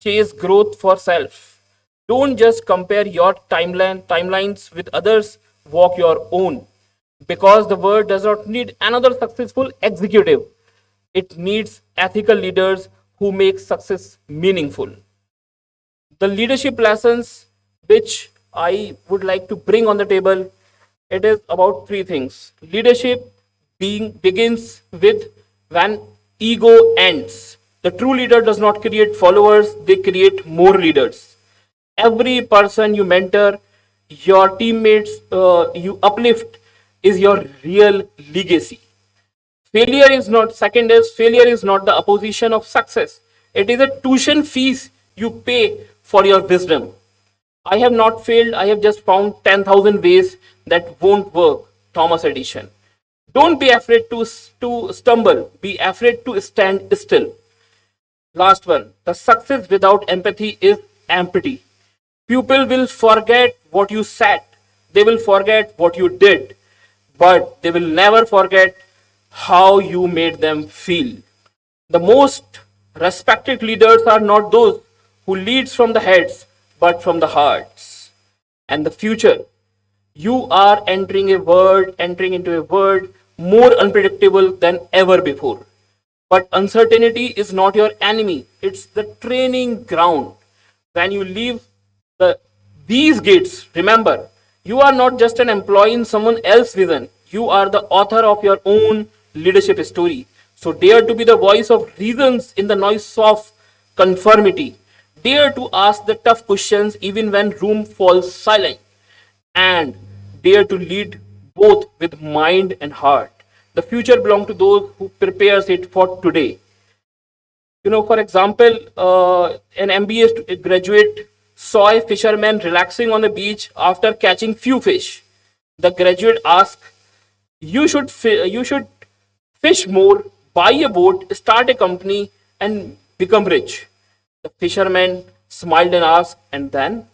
[SPEAKER 8] chase growth for self. Don't just compare your timelines with others, walk your own. Because the world does not need another successful executive. It needs ethical leaders who make success meaningful. The leadership lessons which I would like to bring on the table, it is about three things. Leadership being begins with when ego ends. The true leader does not create followers, they create more leaders. Every person you mentor, your teammates you uplift is your real legacy. Failure is not the opposition of success. It is a tuition fees you pay for your wisdom. I have not failed, I have just found 10,000 ways that won't work. Thomas Edison. Don't be afraid to stumble, be afraid to stand still. Last one, the success without empathy is empty. People will forget what you said, they will forget what you did, but they will never forget how you made them feel. The most respected leaders are not those who leads from the heads, but from the hearts. And the future, you are entering into a world more unpredictable than ever before. But uncertainty is not your enemy, it's the training ground. When you leave the, these gates, remember, you are not just an employee in someone else's vision, you are the author of your own leadership story. So dare to be the voice of reasons in the noise of conformity. Dare to ask the tough questions even when room falls silent, and dare to lead both with mind and heart. The future belongs to those who prepares it for today. For example, an MBA graduate saw a fisherman relaxing on the beach after catching few fish. The graduate asked, you should fish more, buy a boat, start a company, and become rich." The fisherman smiled and asked, "And then?"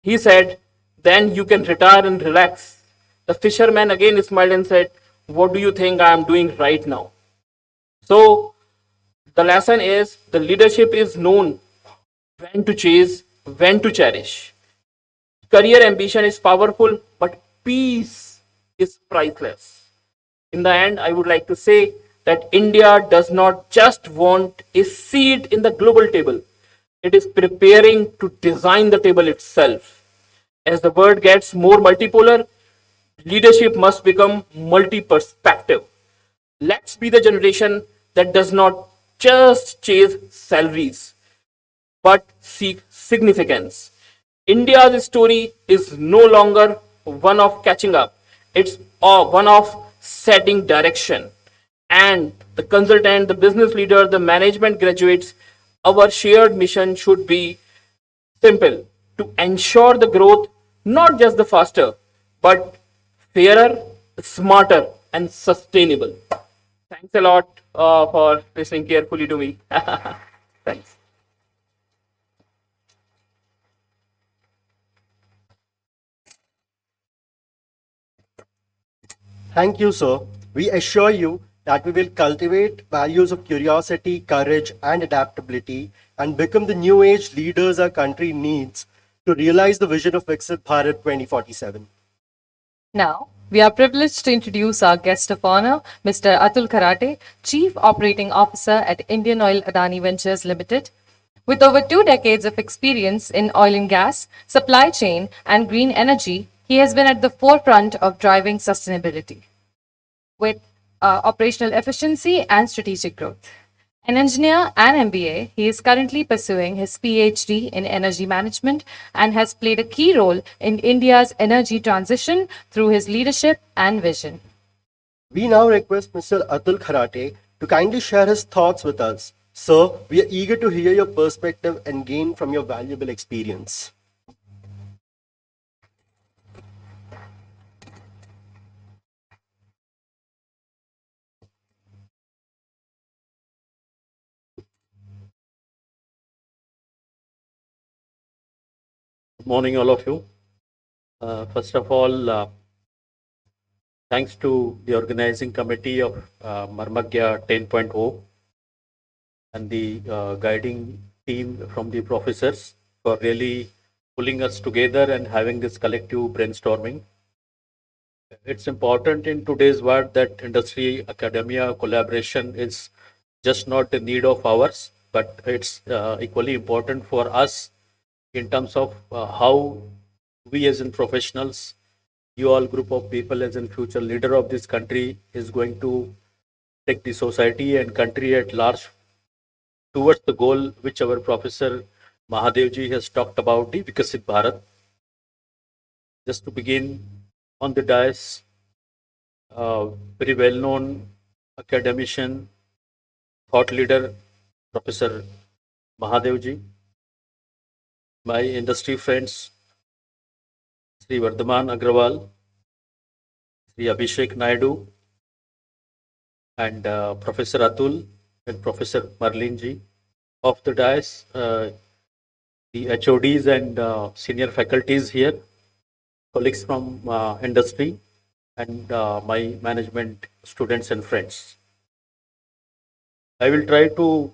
[SPEAKER 8] He said, "Then you can retire and relax." The fisherman again smiled and said, "What do you think I am doing right now?" So the lesson is the leadership is known when to chase, when to cherish. Career ambition is powerful, but peace is priceless. In the end, I would like to say that India does not just want a seat in the global table, it is preparing to design the table itself. As the world gets more multipolar, leadership must become multi perspective. Let's be the generation that does not just chase salaries but seek significance. India's story is no longer one of catching up, it's one of setting direction. And the consultant, the business leader, the management graduates, our shared mission should be simple: to ensure the growth, not just the faster, but fairer, smarter, and sustainable. Thanks a lot for listening carefully to me. Thanks.
[SPEAKER 2] Thank you, sir. We assure you that we will cultivate values of curiosity, courage, and adaptability and become the new age leaders our country needs to realize the vision of Viksit Bharat 2047.
[SPEAKER 1] Now, we are privileged to introduce our guest of honor, Mr. Atul Karate, Chief Operating Officer at Indian Oil Adani Ventures Limited. With over 2 decades of experience in oil and gas, supply chain, and green energy, he has been at the forefront of driving sustainability with operational efficiency and strategic growth. An engineer and MBA, he is currently pursuing his PhD in energy management and has played a key role in India's energy transition through his leadership and vision.
[SPEAKER 2] We now request Mr. Atul Kharate to kindly share his thoughts with us. Sir, we are eager to hear your perspective and gain from your valuable experience.
[SPEAKER 9] Good morning, all of you. First of all, thanks to the organizing committee of MARMAGYA 10.0 and the guiding team from the professors for really pulling us together and having this collective brainstorming. It's important in today's world that industry academia collaboration is just not a need of ours, but it's equally important for us in terms of how we as in professionals, you all group of people as in future leader of this country is going to take the society and country at large towards the goal which our professor Mahadevji has talked about, the Vikasit Bharat. Just to begin, on the dais, very well-known academician, thought leader, Professor Mahadevji, my industry friends, Sri Vardhaman Agrawal, Sri Abhishek Naidu, and Professor Atul and Professor Marlinji. Of the dais, the HODs and senior faculties here, colleagues from industry, and my management students and friends. I will try to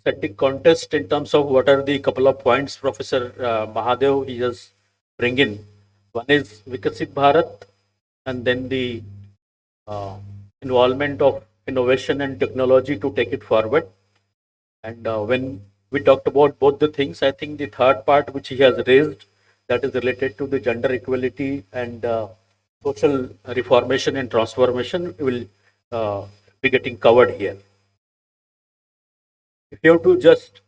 [SPEAKER 9] set the context in terms of what are the couple of points Professor Mahadev he has bring in. One is Viksit Bharat, and then the uh, involvement of innovation and technology to take it forward. And when we talked about both the things, I think the third part which he has raised, that is related to the gender equality and social reformation and transformation, will be getting covered here. If you have to just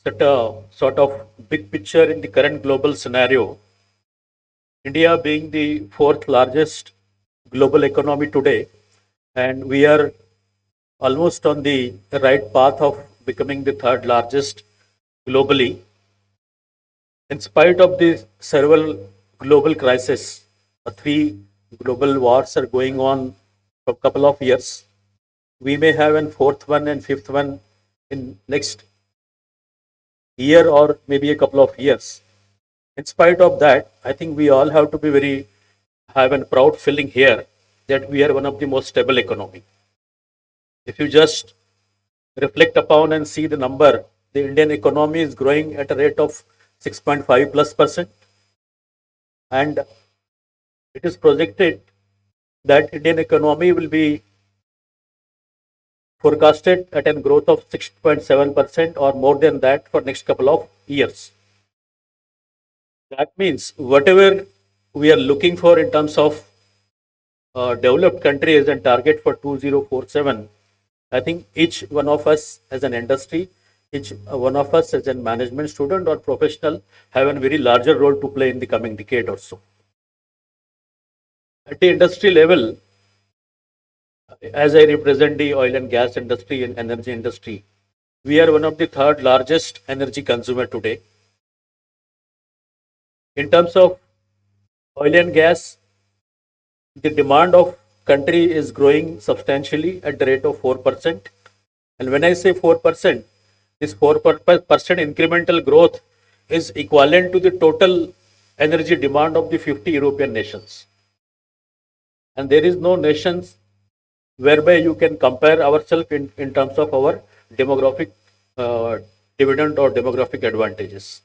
[SPEAKER 9] set a sort of big picture in the current global scenario, India being the fourth largest global economy today, and we are almost on the right path of becoming the third largest globally. In spite of the several global crises, three global wars are going on for a couple of years. We may have a fourth one and fifth one in next year or maybe a couple of years. In spite of that, I think we all have to be very have a proud feeling here that we are one of the most stable economy. If you just reflect upon and see the number, the Indian economy is growing at a rate of 6.5+%, and it is projected that Indian economy will be forecasted at a growth of 6.7% or more than that for next couple of years. That means whatever we are looking for in terms of developed country as a target for 2047, I think each one of us as an industry, each one of us as a management student or professional have a very larger role to play in the coming decade or so. At the industry level, as I represent the oil and gas industry and energy industry, we are one of the third largest energy consumer today. In terms of oil and gas, the demand of country is growing substantially at the rate of 4%. And when I say 4%, this 4% incremental growth is equivalent to the total energy demand of the 50 European nations. And there is no nations whereby you can compare ourselves in terms of our demographic dividend or demographic advantages.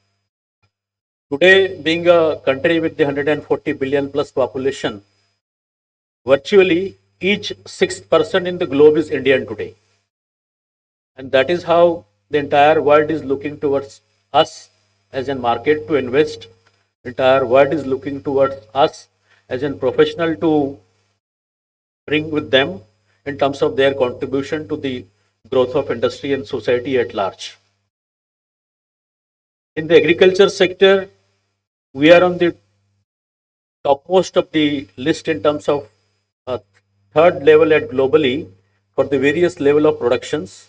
[SPEAKER 9] Today, being a country with the 140 billion plus population, virtually each sixth person in the globe is Indian today. And that is how the entire world is looking towards us as a market to invest. Entire world is looking towards us as a professional to bring with them in terms of their contribution to the growth of industry and society at large. In the agriculture sector, we are on the topmost of the list in terms of third level at globally for the various level of productions.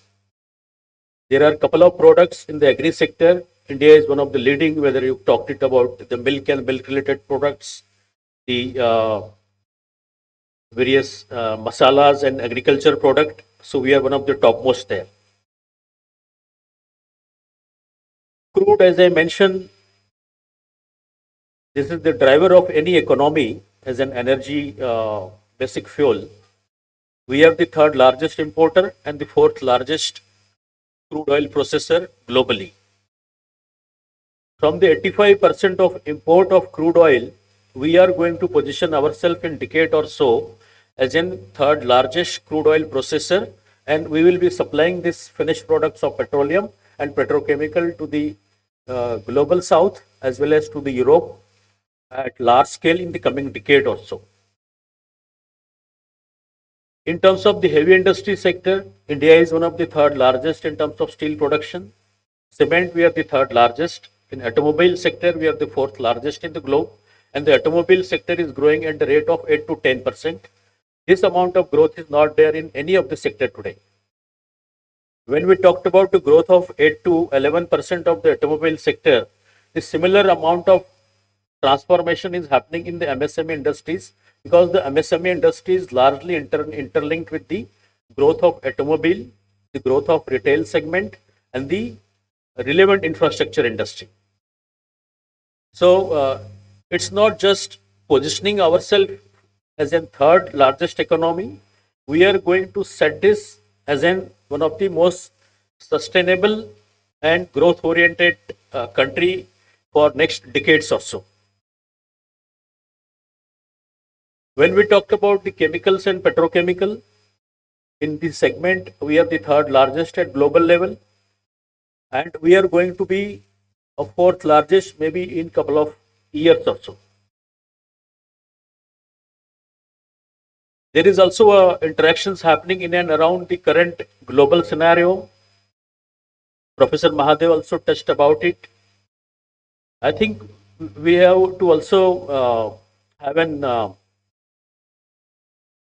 [SPEAKER 9] There are a couple of products in the agri sector. India is one of the leading, whether you talked it about the milk and milk related products, the various masalas and agriculture product. So we are one of the topmost there. Crude, as I mentioned, this is the driver of any economy as an energy basic fuel. We are the third largest importer and the fourth largest crude oil processor globally. From the 85% of import of crude oil, we are going to position ourselves in decade or so as in third largest crude oil processor, and we will be supplying this finished products of petroleum and petrochemical to the global south as well as to the Europe at large scale in the coming decade or so. In terms of the heavy industry sector, India is one of the third largest in terms of steel production. Cement, we are the third largest. In automobile sector, we are the fourth largest in the globe. And the automobile sector is growing at the rate of 8 to 10%. This amount of growth is not there in any of the sector today. When we talked about the growth of 8 to 11% of the automobile sector, the similar amount of transformation is happening in the MSME industries because the MSME industry is largely interlinked with the growth of automobile, the growth of retail segment, and the relevant infrastructure industry. So it's not just positioning ourselves as a third largest economy, we are going to set this as one of the most sustainable and growth oriented country for next decades or so. When we talk about the chemicals and petrochemical, in this segment, we are the third largest at global level, and we are going to be a fourth largest maybe in couple of years or so. There is also interactions happening in and around the current global scenario. Professor Mahadev also touched about it. I think we have to also have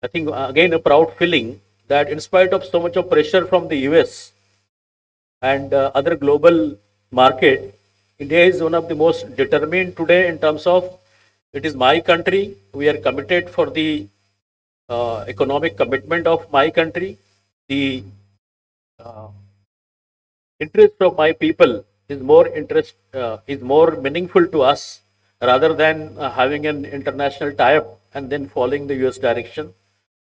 [SPEAKER 9] I think again a proud feeling that in spite of so much of pressure from the US and other global market, India is one of the most determined today in terms of it is my country. We are committed for the economic commitment of my country. The uh, interest of my people is more meaningful to us rather than having an international tie-up and then following the US direction.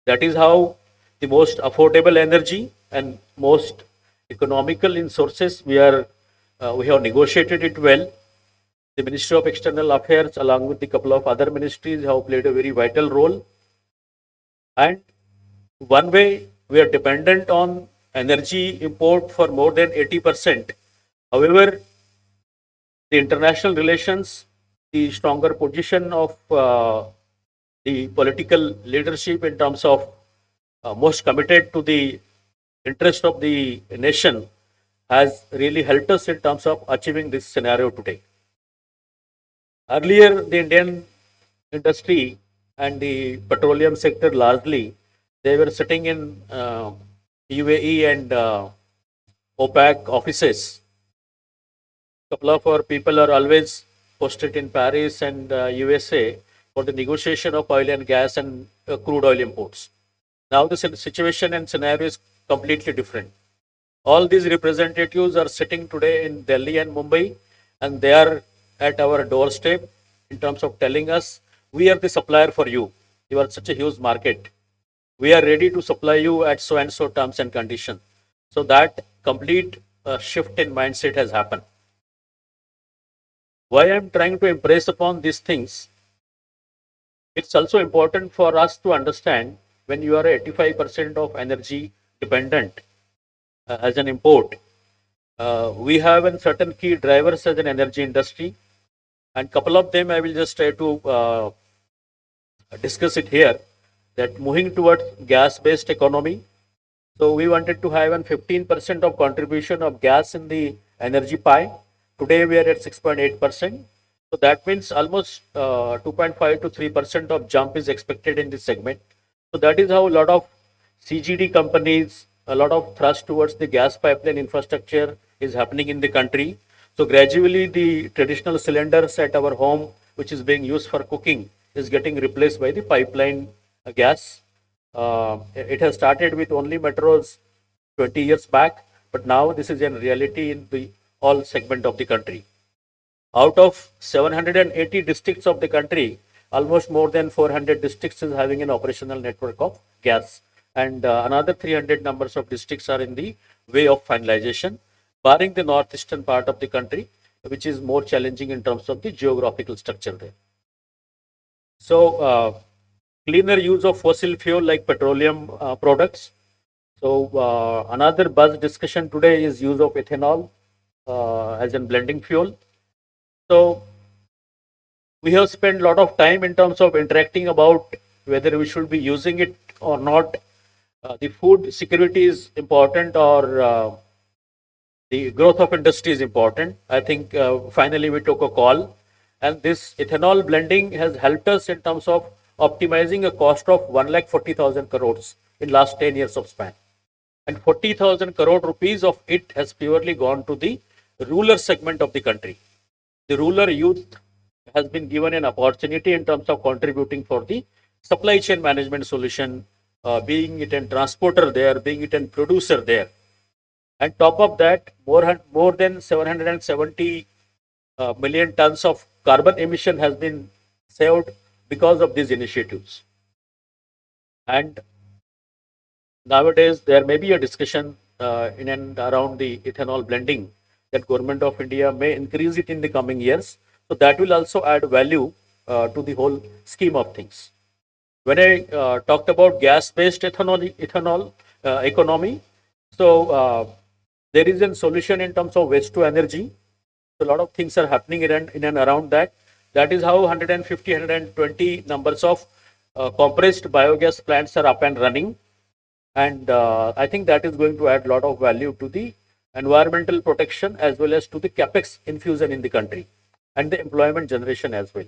[SPEAKER 9] That is how the most affordable energy and most economical in sources we have negotiated it well. The Ministry of External Affairs, along with the couple of other ministries, have played a very vital role. And one way we are dependent on energy import for more than 80%. However, the international relations, the stronger position of the political leadership in terms of most committed to the interest of the nation has really helped us in terms of achieving this scenario today. Earlier, the Indian industry and the petroleum sector largely, they were sitting in UAE and OPEC offices. Couple of our people are always posted in Paris and USA for the negotiation of oil and gas and crude oil imports. Now the situation and scenario is completely different. All these representatives are sitting today in Delhi and Mumbai, and they are at our doorstep in terms of telling us, we are the supplier for you. You are such a huge market. We are ready to supply you at so and so terms and conditions. So that complete shift in mindset has happened. Why I'm trying to impress upon these things, it's also important for us to understand when you are 85% of energy dependent as an import, we have certain key drivers as an energy industry, and couple of them I will just try to discuss it here. That moving towards gas-based economy. So we wanted to have 15% of contribution of gas in the energy pie. Today we are at 6.8%. So that means almost 2.5 to 3% of jump is expected in this segment. So that is how a lot of CGD companies, a lot of thrust towards the gas pipeline infrastructure is happening in the country. So gradually the traditional cylinders at our home, which is being used for cooking, is getting replaced by the pipeline gas. It has started with only metros 20 years back, but now this is a reality in the all segment of the country. Out of 780 districts of the country, almost more than 400 districts is having an operational network of gas, and another 300 numbers of districts are in the way of finalization, barring the northeastern part of the country, which is more challenging in terms of the geographical structure there. So cleaner use of fossil fuel like petroleum products. So another buzz discussion today is use of ethanol as a blending fuel. So we have spent a lot of time in terms of interacting about whether we should be using it or not. The food security is important, or the growth of industry is important. I think finally we took a call, and this ethanol blending has helped us in terms of optimizing a cost of 1,40,000 crores in last 10 years of span. And 40,000 crore rupees of it has purely gone to the rural segment of the country. The rural youth has been given an opportunity in terms of contributing for the supply chain management solution, being it a transporter there, being it a producer there. And top of that, more than 770 million tons of carbon emission has been saved because of these initiatives. And nowadays there may be a discussion in and around the ethanol blending that government of India may increase it in the coming years. So that will also add value to the whole scheme of things. When I talked about gas-based ethanol economy, so there is a solution in terms of waste to energy. So a lot of things are happening in and around that. That is how 150, 120 numbers of compressed biogas plants are up and running. And I think that is going to add a lot of value to the environmental protection as well as to the capex infusion in the country and the employment generation as well.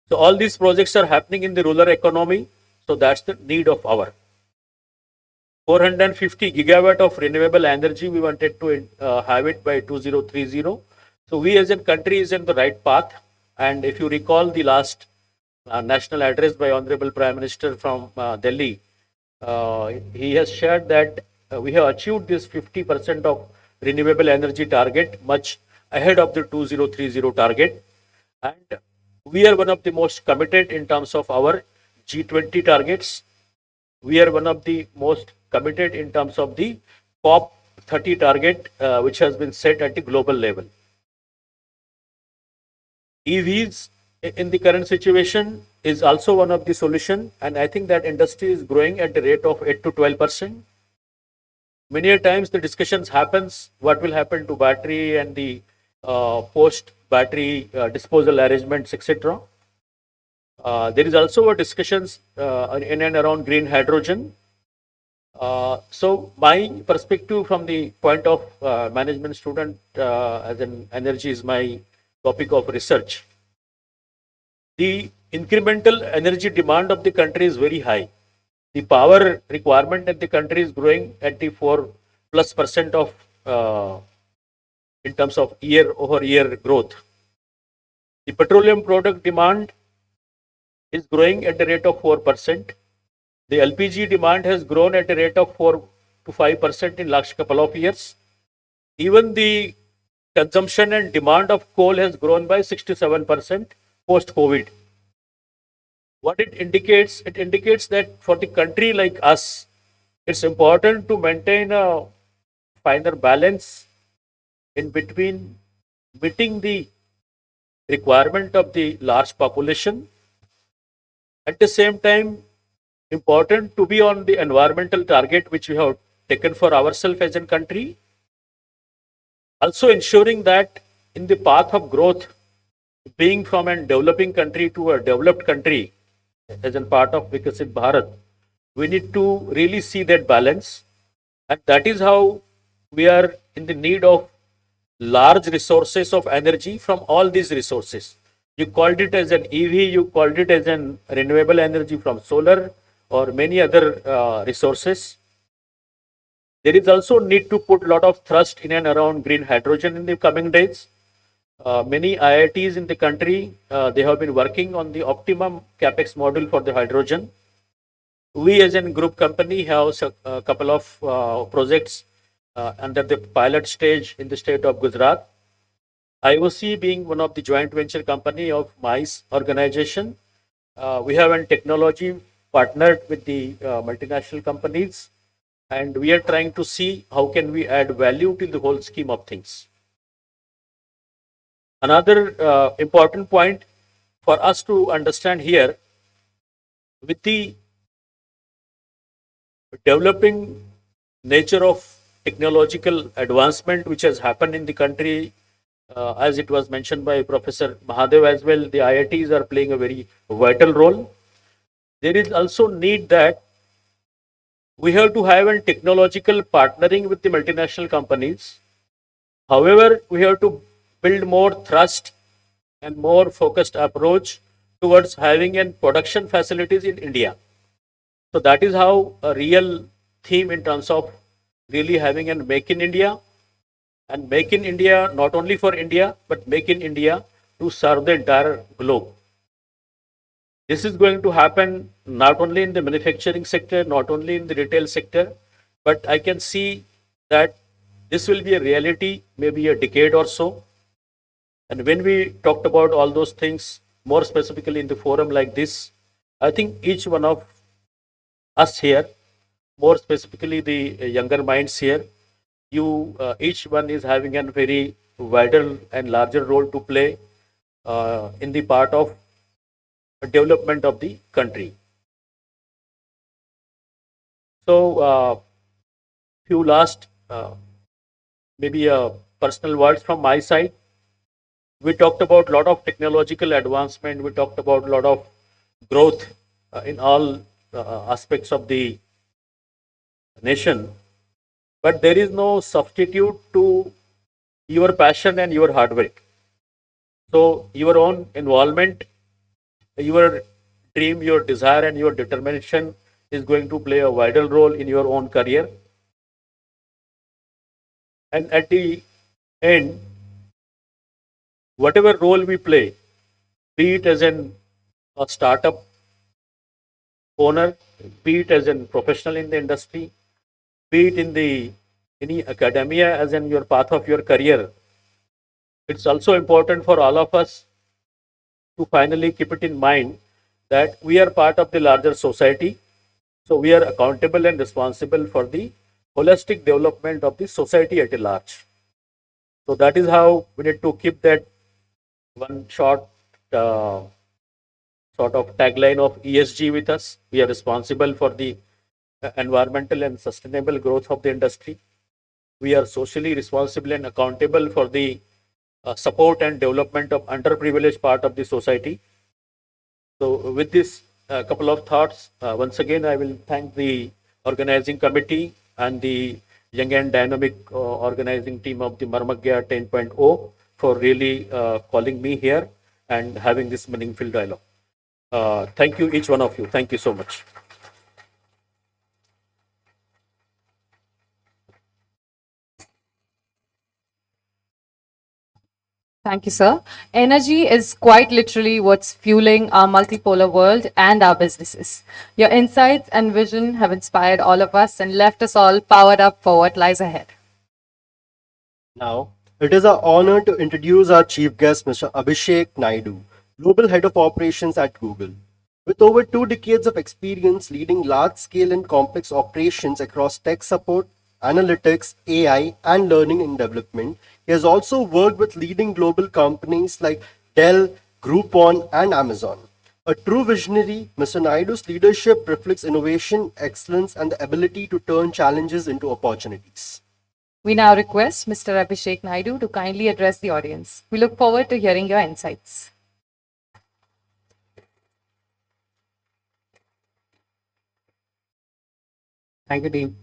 [SPEAKER 9] So all these projects are happening in the rural economy. So that's the need of our 450 gigawatt of renewable energy. We wanted to have it by 2030. So we as a country is in the right path. And if you recall the last national address by Honorable Prime Minister from Delhi, he has shared that we have achieved this 50% of renewable energy target much ahead of the 2030 target. And we are one of the most committed in terms of our G20 targets. We are one of the most committed in terms of the COP 30 target, which has been set at the global level. EVs in the current situation is also one of the solution, and I think that industry is growing at the rate of 8 to 12%. Many a times the discussions happens what will happen to battery and the post battery disposal arrangements, etc. There is also a discussions in and around green hydrogen. So my perspective from the point of management student as an energy is my topic of research. The incremental energy demand of the country is very high. The power requirement in the country is growing at the 4+% of in terms of year-over-year growth. The petroleum product demand is growing at the rate of 4%. The LPG demand has grown at a rate of 4 to 5% in last couple of years. Even the consumption and demand of coal has grown by 67% post-COVID. What it indicates that for the country like us, it's important to maintain a finer balance in between meeting the requirement of the large population. At the same time, important to be on the environmental target which we have taken for ourselves as a country. Also ensuring that in the path of growth, being from a developing country to a developed country as a part of Vikasit Bharat, we need to really see that balance. And that is how we are in the need of large resources of energy from all these resources. You called it as an EV, you called it as an renewable energy from solar or many other resources. There is also need to put a lot of thrust in and around green hydrogen in the coming days. Many IITs in the country, they have been working on the optimum capex model for the hydrogen. We as a group company have a couple of projects under the pilot stage in the state of Gujarat. IOC being one of the joint venture company of MICE organization. We have a technology partnered with the multinational companies, and we are trying to see how can we add value to the whole scheme of things. Another important point for us to understand here, with the developing nature of technological advancement which has happened in the country, as it was mentioned by Professor Mahadev as well, the IITs are playing a very vital role. There is also need that we have to have a technological partnering with the multinational companies. However, we have to build more trust and more focused approach towards having a production facilities in India. So that is how a real theme in terms of really having a make in India, and make in India not only for India, but make in India to serve the entire globe. This is going to happen not only in the manufacturing sector, not only in the retail sector, but I can see that this will be a reality maybe a decade or so. And when we talked about all those things, more specifically in the forum like this, I think each one of us here more specifically the younger minds here. Each one is having a very wider and larger role to play in the part of development of the country. So, few last maybe personal words from my side. We talked about a lot of technological advancement. We talked about a lot of growth in all aspects of the nation. But there is no substitute to your passion and your hard work. So your own involvement, your dream, your desire, and your determination is going to play a vital role in your own career. And at the end, whatever role we play, be it as a startup owner, be it as a professional in the industry, be it in the any academia as in your path of your career, it's also important for all of us to finally keep it in mind that we are part of the larger society. So we are accountable and responsible for the holistic development of the society at a large. So that is how we need to keep that one short sort of tagline of ESG with us. We are responsible for the environmental and sustainable growth of the industry. We are socially responsible and accountable for the support and development of underprivileged part of the society. So with this couple of thoughts, once again, I will thank the organizing committee and the young and dynamic organizing team of the MARMAGYA 10.0 for really calling me here and having this meaningful dialogue. Thank you, each one of you. Thank you so much.
[SPEAKER 1] Thank you, sir. Energy is quite literally what's fueling our multipolar world and our businesses. Your insights and vision have inspired all of us and left us all powered up for what lies ahead.
[SPEAKER 2] Now, it is our honor to introduce our chief guest, Mr. Abhishek Naidu, Global Head of Operations at Google. With over 2 decades of experience leading large-scale and complex operations across tech support, analytics, AI, and learning and development, he has also worked with leading global companies like Dell, Groupon, and Amazon. A true visionary, Mr. Naidu's leadership reflects innovation, excellence, and the ability to turn challenges into opportunities.
[SPEAKER 1] We now request Mr. Abhishek Naidu to kindly address the audience. We look forward to hearing your insights.
[SPEAKER 10] Thank you, team.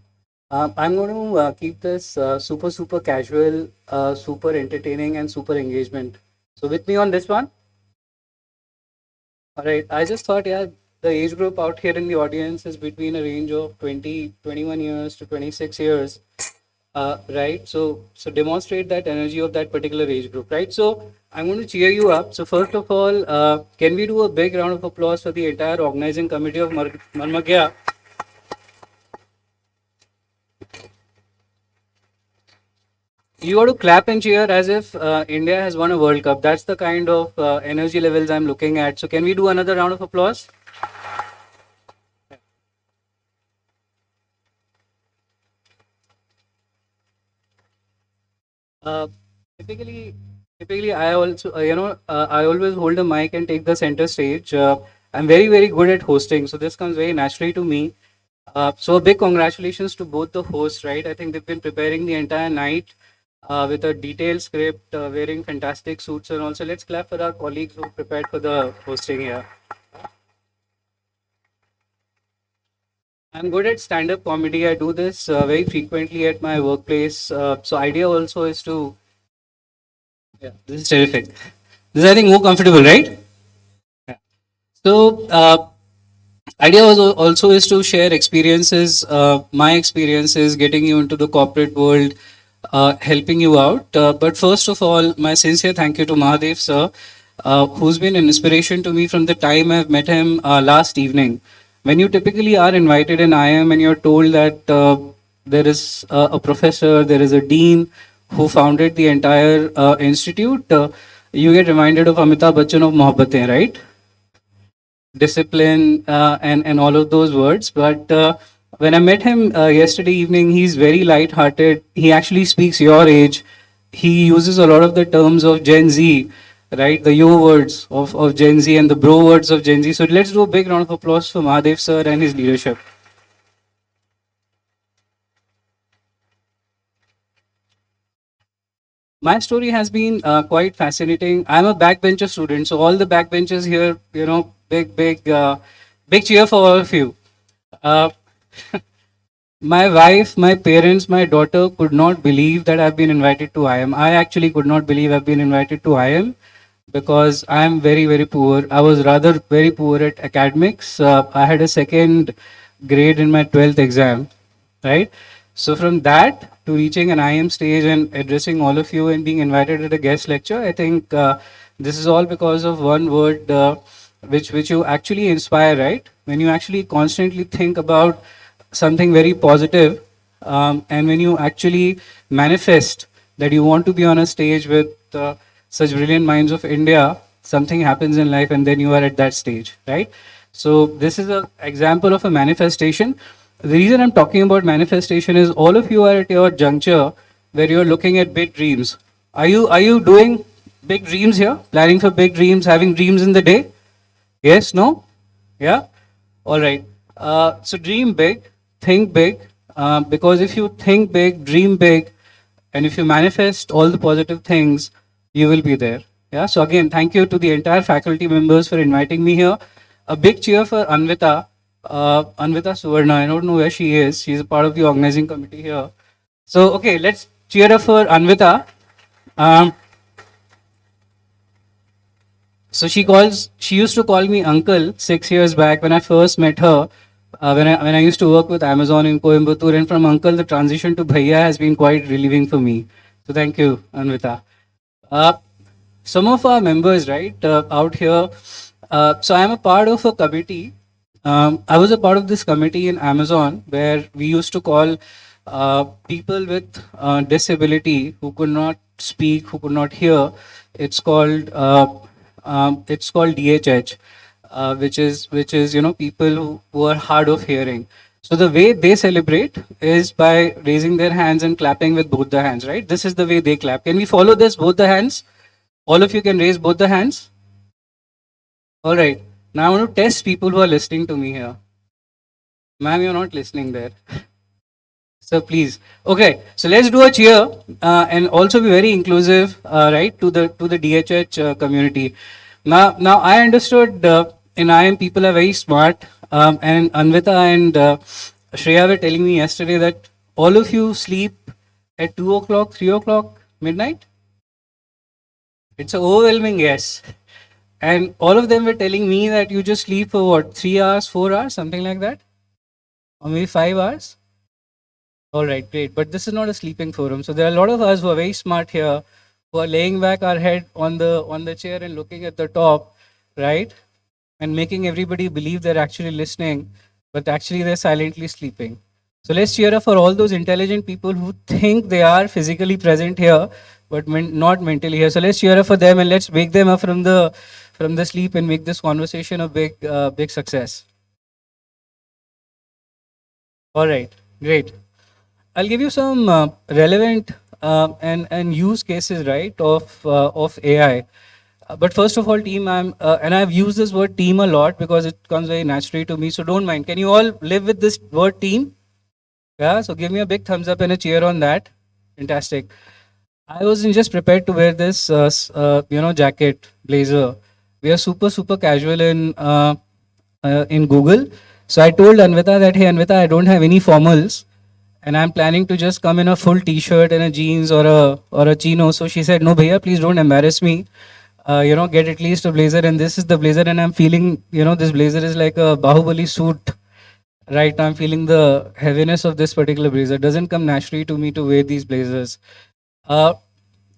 [SPEAKER 10] I'm going to keep this super casual, super entertaining, and super engagement. So, with me on this one. All right. I just thought, yeah, the age group out here in the audience is between a range of 21 years to 26 years. Right. So demonstrate that energy of that particular age group. Right. So, I'm going to cheer you up. So, first of all, can we do a big round of applause for the entire organizing committee of MARMAGYA? You got to clap and cheer as if India has won a World Cup. That's the kind of energy levels I'm looking at. So, can we do another round of applause? Typically, I also, I always hold the mic and take the center stage. I'm very good at hosting, so this comes very naturally to me. So, a big congratulations to both the hosts, right? I think they've been preparing the entire night with a detailed script, wearing fantastic suits, and also let's clap for our colleagues who prepared for the hosting here. I'm good at stand-up comedy. I do this very frequently at my workplace. So idea also is to, yeah, this is terrific. This is, I think, more comfortable, right? Yeah. So idea also is to share experiences, my experiences, getting you into the corporate world, helping you out. But first of all, my sincere thank you to Mahadev sir, who's been an inspiration to me from the time I've met him last evening. When you typically are invited in IIM and you're told that there is a professor, there is a dean who founded the entire institute, you get reminded of Amitabh Bachchan of Mohabbatein, right? Discipline and all of those words. But When I met him yesterday evening, he's very light-hearted. He actually speaks your age. He uses a lot of the terms of Gen Z, right? The yo words of Gen Z and the bro words of Gen Z. So let's do a big round of applause for Mahadev sir and his leadership. My story has been quite fascinating. I'm a backbencher student, so all the backbenchers here, big cheer for all of you. Uh, my wife, my parents, my daughter could not believe that I've been invited to IIM. I actually could not believe I've been invited to IIM because I'm very, very poor. I was rather very poor at academics. I had a second grade in my 12th exam, right? So from that to reaching an IIM stage and addressing all of you and being invited at a guest lecture, I think this is all because of one word which you actually inspire, right? When you actually constantly think about something very positive, and when you actually manifest that you want to be on a stage with such brilliant minds of India, something happens in life and then you are at that stage, right? So this is an example of a manifestation. The reason I'm talking about manifestation is all of you are at your juncture where you're looking at big dreams. Are you doing big dreams here? Planning for big dreams, having dreams in the day? Yes, no? Yeah? All right. So dream big, think big, because if you think big, dream big, and if you manifest all the positive things, you will be there. Yeah. So again, thank you to the entire faculty members for inviting me here. A big cheer for Anvita, Anvita Suvarna. I don't know where she is. She's a part of the organizing committee here. So okay, let's cheer up for Anvita. Um, So she used to call me uncle 6 years back when I first met her. When I used to work with Amazon in Coimbatore, and from uncle the transition to bhaiya has been quite relieving for me. So thank you, Anvita. Uh, some of our members, right, out here. So I'm a part of a committee. I was a part of this committee in Amazon where we used to call people with disability who could not speak, who could not hear. It's called DHH, which is people who are hard of hearing. So the way they celebrate is by raising their hands and clapping with both the hands, right? This is the way they clap. Can we follow this? Both the hands. All of you can raise both the hands. All right. Now I want to test people who are listening to me here. Ma'am, you're not listening there. So please, okay. So let's do a cheer and also be very inclusive, right, to the DHH community. Now I understood in IIM people are very smart, and Anvita and Shreya were telling me yesterday that all of you sleep at 2 o'clock, 3 o'clock, midnight. It's an overwhelming yes. And all of them were telling me that you just sleep for what, 3 hours, 4 hours, something like that, or maybe 5 hours. All right, great. But this is not a sleeping forum. So there are a lot of us who are very smart here, who are laying back our head on the chair and looking at the top, right? And making everybody believe they're actually listening, but actually they're silently sleeping. So let's cheer up for all those intelligent people who think they are physically present here, but not mentally here. So let's cheer up for them and let's wake them up from the sleep and make this conversation a big success. All right, great. I'll give you some relevant and use cases, right, of AI. But first of all, team, and I've used this word team a lot because it comes very naturally to me. So don't mind. Can you all live with this word team? Yeah. So give me a big thumbs up and a cheer on that. Fantastic. I wasn't just prepared to wear this, jacket, blazer. We are super casual in Google. So I told Anvita that, hey, Anvita, I don't have any formals, and I'm planning to just come in a full T-shirt and a jeans or a chino. So she said, no, bhaiya, please don't embarrass me. Get at least a blazer, and this is the blazer, and I'm feeling, this blazer is like a Bahubali suit. Right now, I'm feeling the heaviness of this particular blazer. It doesn't come naturally to me to wear these blazers.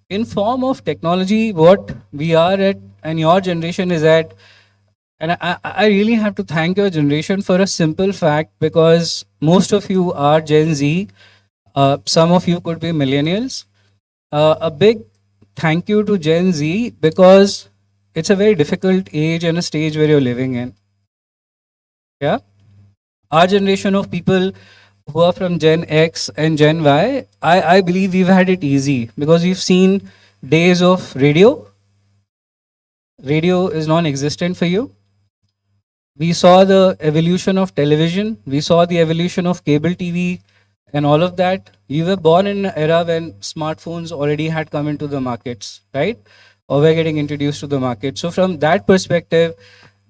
[SPEAKER 10] In form of technology, what we are at, and your generation is at, and I really have to thank your generation for a simple fact, because most of you are Gen Z. Some of you could be millennials. A big thank you to Gen Z, because it's a very difficult age and a stage where you're living in. Yeah. our generation of people who are from Gen X and Gen Y, I believe we've had it easy because we've seen days of radio. Radio is non-existent for you. We saw the evolution of television. We saw the evolution of cable TV and all of that. You were born in an era when smartphones already had come into the markets, right? Or were getting introduced to the market. So from that perspective,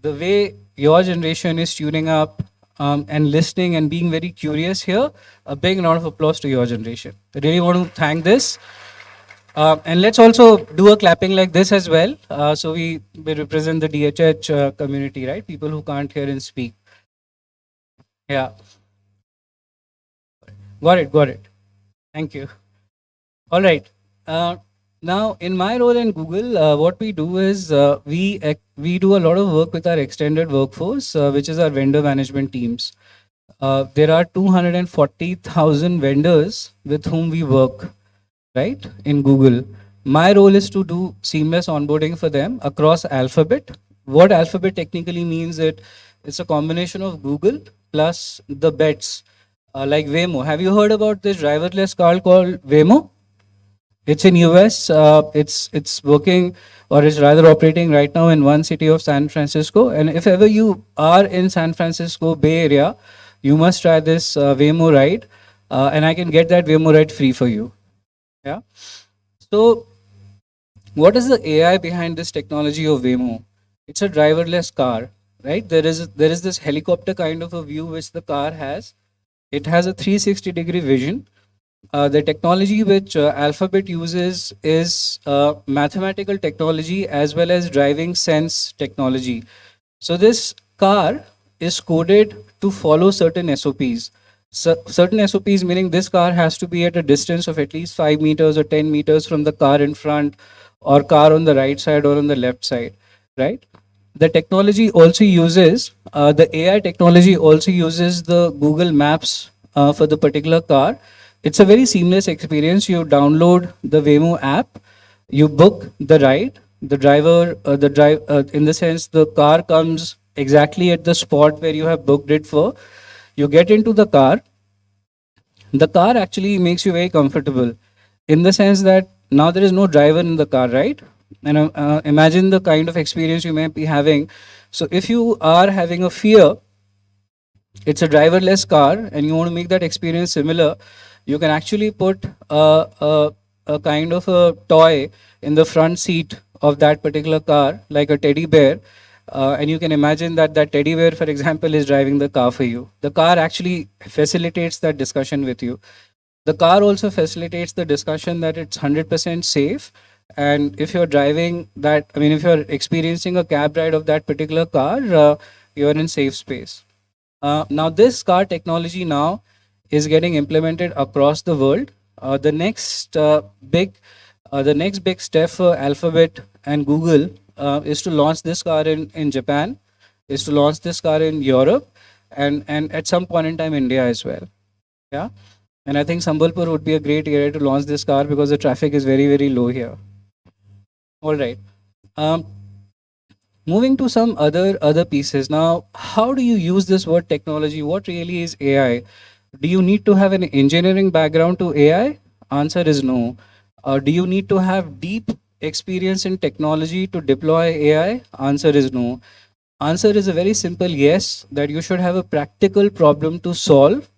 [SPEAKER 10] the way your generation is tuning up and listening and being very curious here, a big round of applause to your generation. I really want to thank this. And let's also do a clapping like this as well. So we represent the DHH community, right? People who can't hear and speak. Yeah. Got it. Thank you. All right. Now, in my role in Google, what we do is we do a lot of work with our extended workforce, which is our vendor management teams. There are 240,000 vendors with whom we work, right, in Google. My role is to do seamless onboarding for them across Alphabet. What Alphabet technically means it's a combination of Google plus the bets like Waymo. Have you heard about this driverless car called Waymo? It's in US. It's working, or is rather operating right now in one city of San Francisco. And if ever you are in San Francisco Bay Area, you must try this Waymo ride, and I can get that Waymo ride free for you. Yeah. So, what is the AI behind this technology of Waymo? It's a driverless car, right? There is this helicopter kind of a view which the car has. It has a 360-degree vision. The technology which Alphabet uses is mathematical technology as well as driving sense technology. So this car is coded to follow certain SOPs. Certain SOPs meaning this car has to be at a distance of at least 5 meters or 10 meters from the car in front or car on the right side or on the left side, right? The technology also uses, the AI technology also uses the Google Maps for the particular car. It's a very seamless experience. You download the Waymo app, you book the ride, the driver, in the sense the car comes exactly at the spot where you have booked it for. You get into the car. The car actually makes you very comfortable in the sense that now there is no driver in the car, right? And imagine the kind of experience you may be having. So if you are having a fear, it's a driverless car and you want to make that experience similar, you can actually put a kind of a toy in the front seat of that particular car, like a teddy bear. And you can imagine that that teddy bear, for example, is driving the car for you. The car actually facilitates that discussion with you. The car also facilitates the discussion that it's 100% safe. And if you're driving that, I mean, if you're experiencing a cab ride of that particular car, you're in safe space. Now, this car technology now is getting implemented across the world. The next big step for Alphabet and Google is to launch this car in Japan, is to launch this car in Europe, and at some point in time India as well. Yeah, and I think Sambalpur would be a great area to launch this car because the traffic is very, very low here. All right. Moving to some other pieces now. How do you use this word technology? What really is AI? Do you need to have an engineering background to AI? Answer is no. Do you need to have deep experience in technology to deploy AI? Answer is no. Answer is a very simple yes, that you should have a practical problem to solve.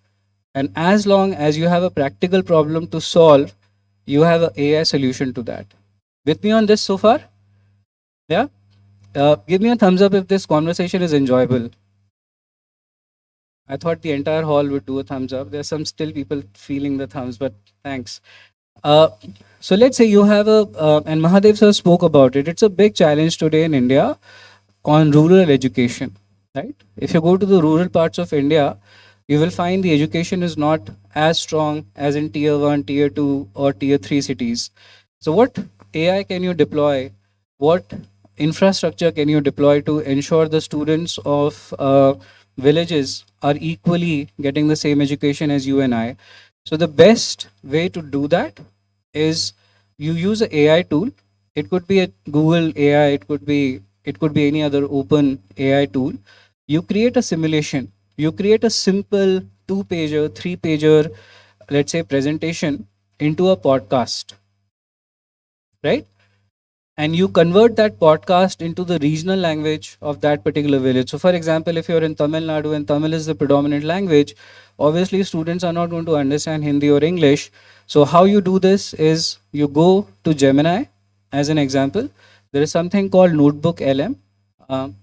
[SPEAKER 10] And as long as you have a practical problem to solve, you have an AI solution to that. With me on this so far? Yeah? Give me a thumbs up if this conversation is enjoyable. I thought the entire hall would do a thumbs up. There's some still people feeling the thumbs, but thanks. So let's say you have and Mahadev sir spoke about it. It's a big challenge today in India on rural education, right? If you go to the rural parts of India, you will find the education is not as strong as in tier 1, tier 2, or tier 3 cities. So what AI can you deploy? What infrastructure can you deploy to ensure the students of villages are equally getting the same education as you and I? So the best way to do that is you use an AI tool. It could be a Google AI, it could be any other open AI tool. You create a simulation You create a simple 2-pager, 3-pager, let's say, presentation into a podcast, right? And you convert that podcast into the regional language of that particular village. So, for example, if you're in Tamil Nadu and Tamil is the predominant language, obviously students are not going to understand Hindi or English. So, how you do this is you go to Gemini as an example. There is something called Notebook LM.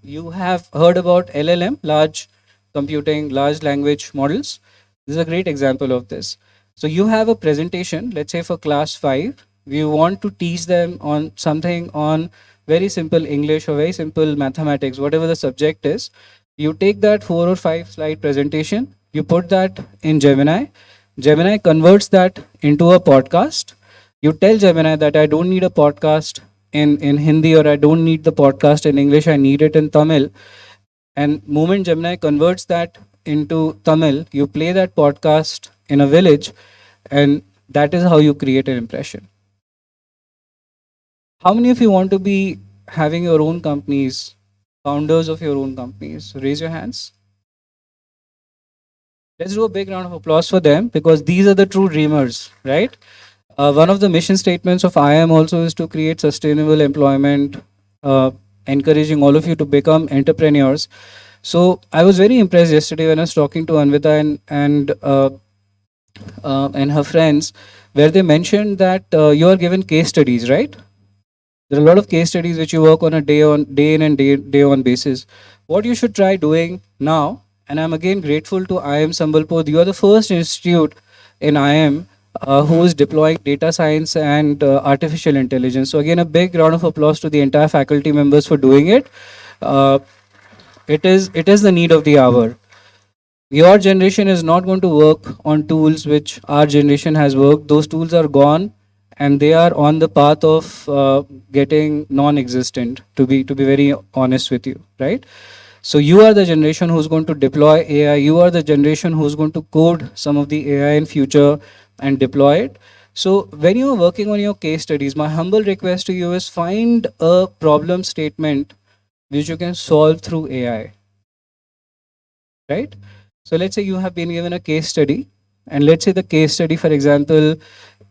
[SPEAKER 10] You have heard about LLM, large computing, large language models. This is a great example of this. So you have a presentation, let's say for class 5, we want to teach them on something on very simple English or very simple mathematics, whatever the subject is. You take that 4 or 5 slide presentation, you put that in Gemini. Gemini converts that into a podcast. You tell Gemini that I don't need a podcast in Hindi, or I don't need the podcast in English, I need it in Tamil. And moment Gemini converts that into Tamil, you play that podcast in a village, and that is how you create an impression. How many of you want to be having your own companies, founders of your own companies? Raise your hands. Let's do a big round of applause for them, because these are the true dreamers, right? One of the mission statements of IIM also is to create sustainable employment, encouraging all of you to become entrepreneurs. So I was very impressed yesterday when I was talking to Anvita and her friends, where they mentioned that you are given case studies, right? There are a lot of case studies which you work on a day in and day on basis. What you should try doing now, and I'm again grateful to IIM Sambalpur. You are the first institute in IIM who is deploying data science and artificial intelligence. So again, a big round of applause to the entire faculty members for doing it. It is the need of the hour. Your generation is not going to work on tools which our generation has worked. Those tools are gone, and they are on the path of getting non-existent. To be very honest with you, right? So you are the generation who's going to deploy AI. You are the generation who's going to code some of the AI in future and deploy it. So when you are working on your case studies, my humble request to you is find a problem statement which you can solve through AI, right? So let's say you have been given a case study, and let's say the case study, for example,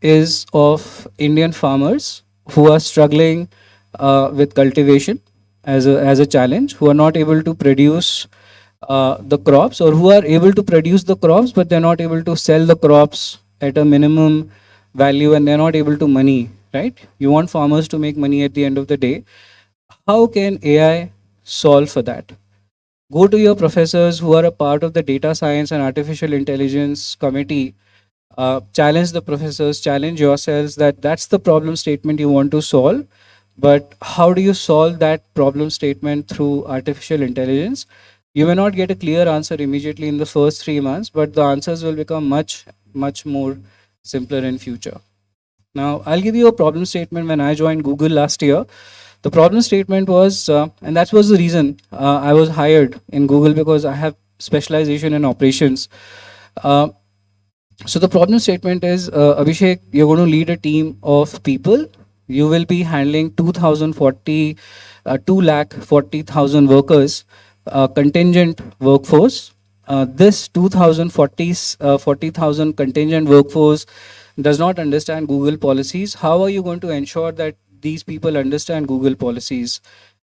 [SPEAKER 10] is of Indian farmers who are struggling with cultivation as a challenge, who are not able to produce the crops, or who are able to produce the crops but they're not able to sell the crops at a minimum value, and they're not able to money, right? You want farmers to make money at the end of the day. How can AI solve for that? Go to your professors who are a part of the data science and artificial intelligence committee. Challenge the professors, challenge yourselves that that's the problem statement you want to solve. But how do you solve that problem statement through artificial intelligence? You may not get a clear answer immediately in the first 3 months, but the answers will become much, much more simpler in future. Now, I'll give you a problem statement when I joined Google last year. The problem statement was, and that was the reason I was hired in Google, because I have specialization in operations. So the problem statement is, Abhishek, you're going to lead a team of people. You will be handling 2,40,000 workers, contingent workforce. This 40,000 contingent workforce does not understand Google policies. How are you going to ensure that these people understand Google policies?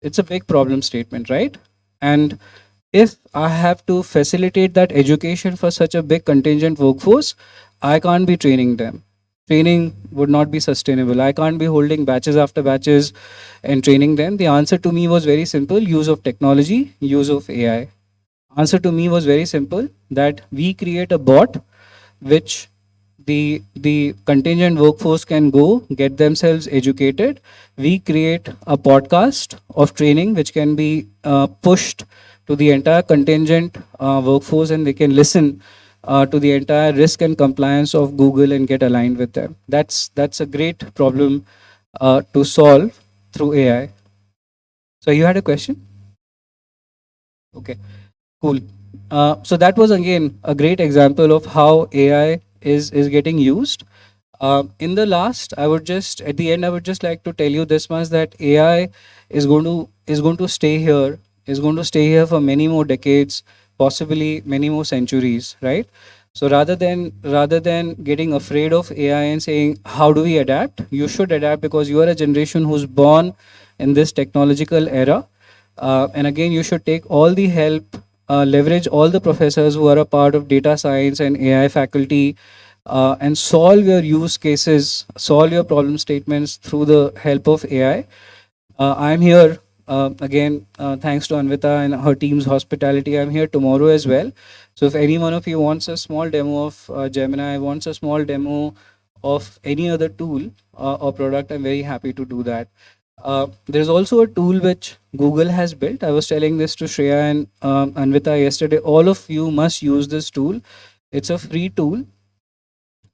[SPEAKER 10] It's a big problem statement, right? And if I have to facilitate that education for such a big contingent workforce, I can't be training them. Training would not be sustainable. I can't be holding batches after batches and training them. The answer to me was very simple: use of technology, use of AI. Answer to me was very simple, that we create a bot which the contingent workforce can go get themselves educated. We create a podcast of training which can be pushed to the entire contingent workforce, and they can listen to the entire risk and compliance of Google and get aligned with them. That's a great problem to solve through AI. So you had a question? Okay, cool. So that was again a great example of how AI is getting used. In the last, I would just like to tell you this much, that AI is going to stay here, for many more decades. possibly many more centuries, right? So rather than getting afraid of AI and saying how do we adapt, you should adapt because you are a generation who's born in this technological era. And again, you should take all the help, leverage all the professors who are a part of data science and AI faculty, and solve your use cases, solve your problem statements through the help of AI. I'm here again, thanks to Anvita and her team's hospitality. I'm here tomorrow as well. So if any one of you wants a small demo of Gemini, wants a small demo of any other tool or product, I'm very happy to do that. There's also a tool which Google has built. I was telling this to Shreya and Anvita yesterday. All of you must use this tool. It's a free tool.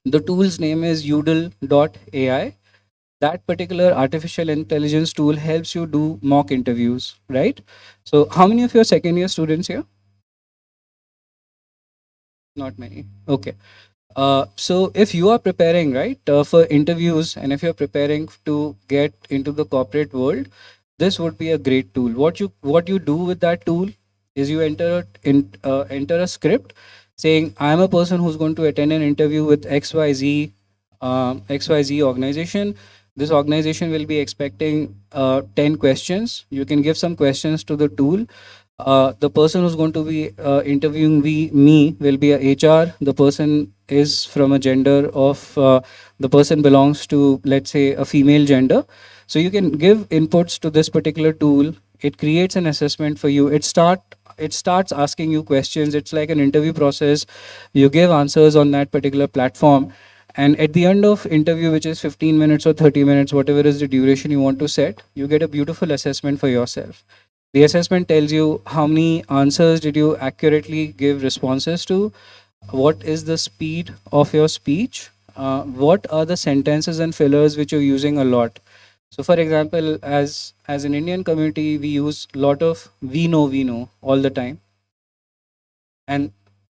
[SPEAKER 10] The tool's name is Udl.ai. That particular artificial intelligence tool helps you do mock interviews, right? So how many of your second year students here? Not many. Okay. So if you are preparing, right, for interviews, and if you're preparing to get into the corporate world, this would be a great tool. What you do with that tool is you enter a script saying I'm a person who's going to attend an interview with XYZ organization. This organization will be expecting 10 questions. You can give some questions to the tool. The person who's going to be interviewing me will be a HR. The person is from a gender of, the person belongs to, let's say, a female gender. So you can give inputs to this particular tool. It creates an assessment for you. It starts asking you questions. It's like an interview process. You give answers on that particular platform. And at the end of interview, which is 15 minutes or 30 minutes, whatever is the duration you want to set, you get a beautiful assessment for yourself. The assessment tells you how many answers did you accurately give responses to, what is the speed of your speech, what are the sentences and fillers which you're using a lot. So for example, as an Indian community, we use a lot of we know all the time. And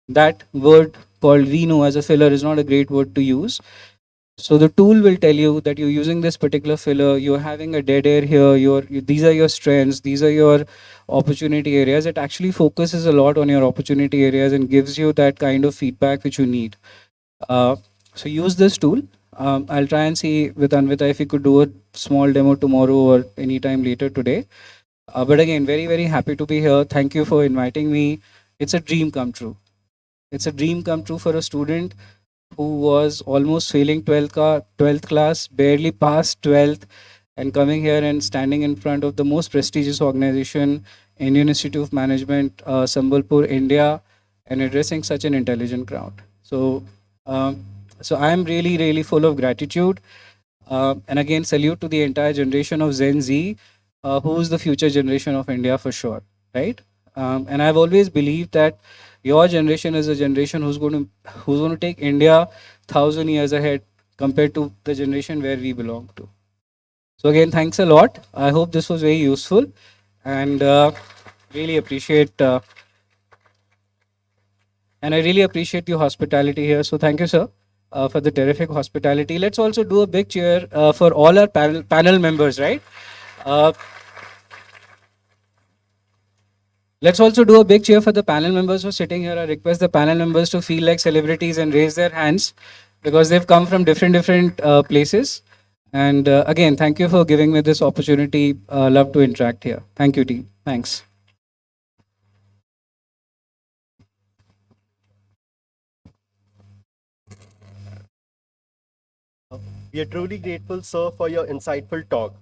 [SPEAKER 10] that word called we know as a filler is not a great word to use. So the tool will tell you that you're using this particular filler, you're having a dead air here, these are your strengths, these are your opportunity areas. It actually focuses a lot on your opportunity areas and gives you that kind of feedback which you need. So use this tool. I'll try and see with Anvita if we could do a small demo tomorrow or anytime later today. But again, very, very happy to be here. Thank you for inviting me. It's a dream come true. It's a dream come true for a student who was almost failing 12th class, barely passed 12th, and coming here and standing in front of the most prestigious organization, Indian Institute of Management, Sambalpur, India, and addressing such an intelligent crowd. So, so I am really, really full of gratitude. And again, salute to the entire generation of Gen Z, who's the future generation of India for sure, right? And I've always believed that your generation is a generation who's going to take India 1,000 years ahead compared to the generation where we belong to. So again, thanks a lot. I hope this was very useful, and really appreciate and I really appreciate your hospitality here. So thank you, sir, for the terrific hospitality. Let's also do a big cheer for all our panel members, right? Let's also do a big cheer for the panel members who are sitting here. I request the panel members to feel like celebrities and raise their hands because they've come from different places. And again, thank you for giving me this opportunity. Love to interact here. Thank you, team. Thanks.
[SPEAKER 2] We are truly grateful, sir, for your insightful talk.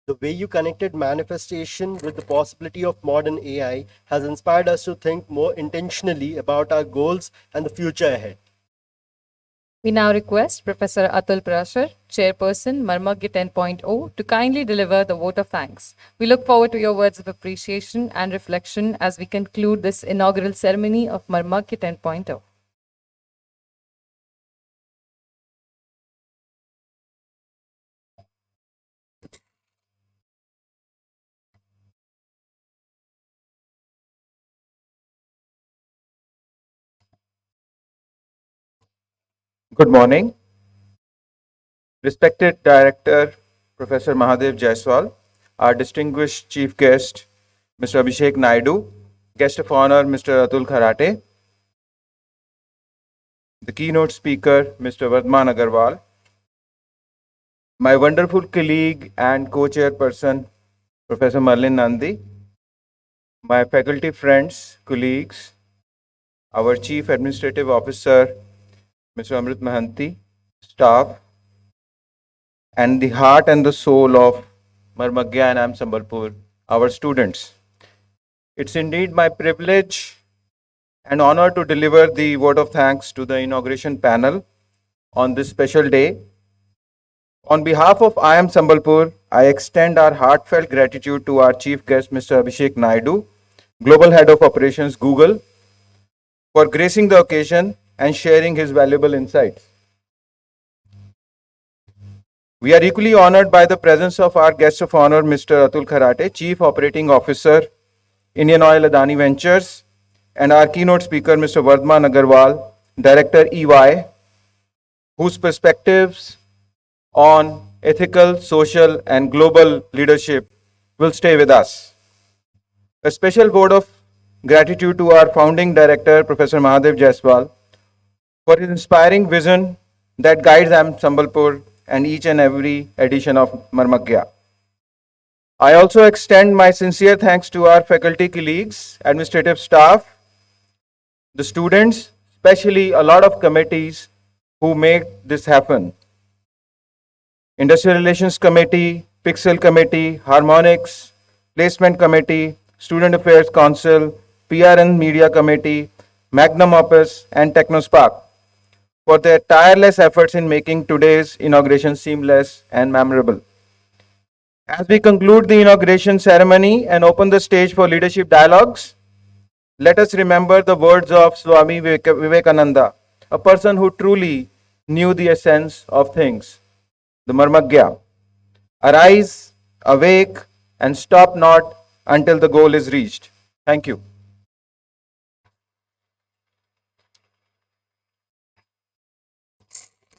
[SPEAKER 2] The way you connected manifestation with the possibility of modern AI has inspired us to think more intentionally about our goals and the future ahead.
[SPEAKER 1] We now request Professor Atul Prashar, Chairperson, MARMAGYA 10.0, to kindly deliver the vote of thanks. We look forward to your words of appreciation and reflection as we conclude this inaugural ceremony of MARMAGYA 10.0.
[SPEAKER 11] Good morning. Respected Director, Professor Mahadev Jaiswal, our distinguished Chief Guest, Mr. Abhishek Naidu, guest of honor, Mr. Atul Kharate, the keynote speaker, Mr. Vardman Agarwal, my wonderful colleague and co-chairperson, Professor Marlin Nandi, my faculty friends, colleagues, our Chief Administrative Officer, Mr. Amrit Mahanti, staff, and the heart and the soul of Marmagya and IIM Sambalpur, our students. It's indeed my privilege and honor to deliver the vote of thanks to the inauguration panel on this special day. On behalf of IIM Sambalpur, I extend our heartfelt gratitude to our chief guest, Mr. Abhishek Naidu, Global Head of Operations, Google, for gracing the occasion and sharing his valuable insights. We are equally honored by the presence of our guest of honor, Mr. Atul Kharate, Chief Operating Officer, Indian Oil Adani Ventures, and our keynote speaker, Mr. Vardman Agarwal, Director EY, whose perspectives on ethical, social, and global leadership will stay with us. A special vote of gratitude to our founding director, Professor Mahadev Jaiswal, for his inspiring vision that guides IIM Sambalpur and each and every edition of Marmagya. I also extend my sincere thanks to our faculty colleagues, administrative staff, the students, especially a lot of committees who made this happen. Industrial Relations Committee, Pixel Committee, Harmonics, Placement Committee, Student Affairs Council, PR and Media Committee, Magnum Opus, and TechnoSpark for their tireless efforts in making today's inauguration seamless and memorable. As we conclude the inauguration ceremony and open the stage for leadership dialogues, let us remember the words of Swami Vivekananda, a person who truly knew the essence of things. The Marmagya. Arise, awake, and stop not until the goal is reached. Thank you.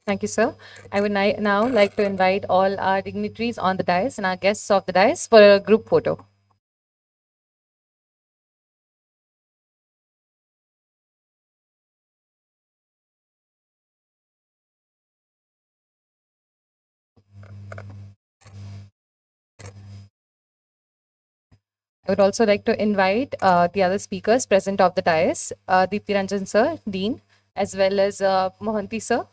[SPEAKER 1] Thank you, sir. I would now like to invite all our dignitaries on the dais and our guests of the dais for a group photo. I would also like to invite the other speakers present of the dais, Deepti Ranjan sir, Dean, as well as Mohanty sir.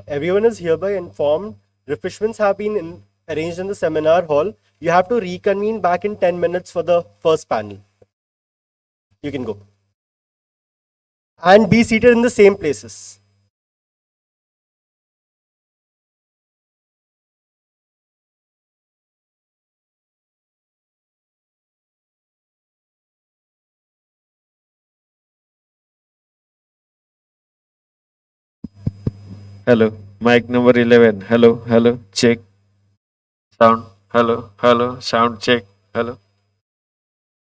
[SPEAKER 2] Everyone is hereby informed. Refreshments have been arranged in the seminar hall. You have to reconvene back in 10 minutes for the first panel. You can go. And be seated in the same places.
[SPEAKER 12] Hello, mic number 11. Hello, hello, check. Sound, hello, hello, sound check. Hello,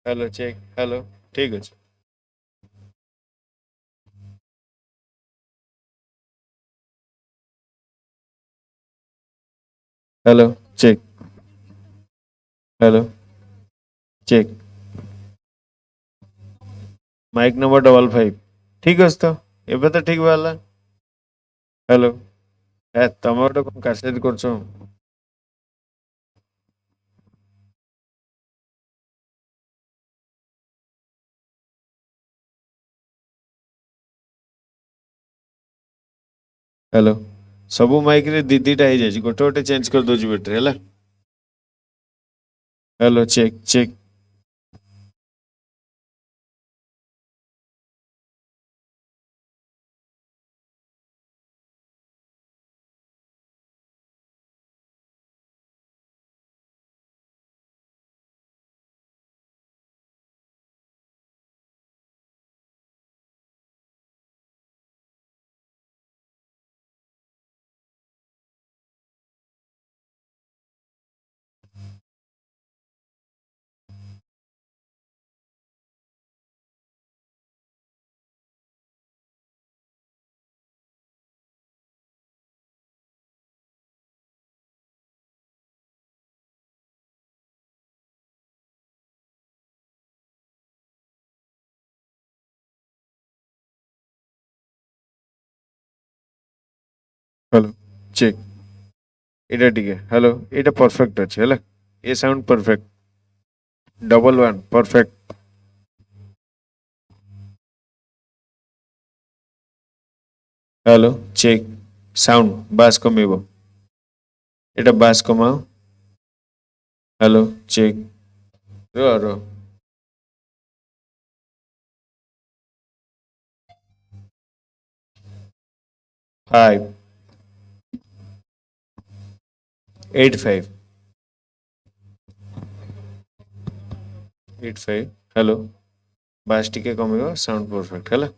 [SPEAKER 12] hello, check. Hello, ঠিক আছে। Hello, check. Hello, check. Mic number 55. ঠিক আছে তো? ଏବେ ତ ଠିକ ବାହାରିଲା। Hello, ତମେ ଗୋଟେ କଣ କାସେଟ କରୁଛ? ହ୍ୟାଲୋ ସବୁ ମାଇକରେ ଦିଟା ହେଇଯାଇଛି ଗୋଟେ ଗୋଟେ ଚେଞ୍ଜ କରିଦଉଛି ବେଟରେ ହେଲା hello check check hello check ଏଇଟା ଟିକେ ହ୍ୟାଲୋ ଏଇଟା ପରଫେକ୍ଟ ଅଛି ହେଲା ଏ sound perfect double 1 perfect hello check sound bass କମେଇବ এটা বাস কমাও হ্যালো চেক র 5 85 85 হ্যালো বাস টিকে কমিବ সাউন্ড পরফেক্ট ହେଲା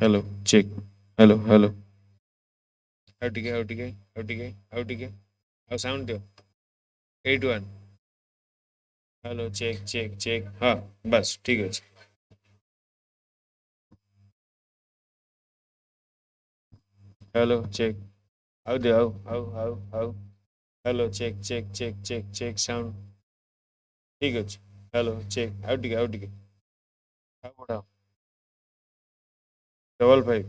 [SPEAKER 12] হ্যালো চেক হ্যালো হ্যালো ଆଉ ସାଉଣ୍ଡ ଦିଅ 81 ହ୍ୟାଲୋ ଚେକ୍ ଚେକ୍ ଚେକ୍ ହଁ ବାସ୍ ଠିକ ଅଛି ହ୍ୟାଲୋ ଚେକ୍ ଆଉ ଦିଅ ଆଉ hello check check check check check sound ଠିକ ଅଛି ହ୍ୟାଲୋ ଚେକ୍ ଆଉ ଟିକେ ଆଉ ବଢ଼ାଅ double 5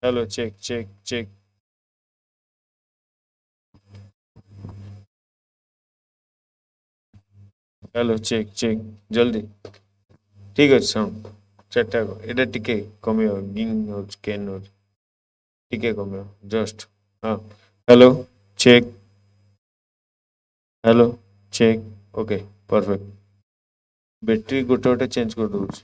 [SPEAKER 12] hello check check check hello check check জলদি ঠিক আছে সাউন্ড চারটা এটা ଟିକେ কমিବ গিং ହଉଛି କେନ୍ ହଉଛି ଟିକେ କମିବ ଜଷ୍ଟ ହଁ hello check hello check okay perfect battery ଗୋଟେ ଗୋଟେ ଚେଞ୍ଜ କରିଦେଉଛି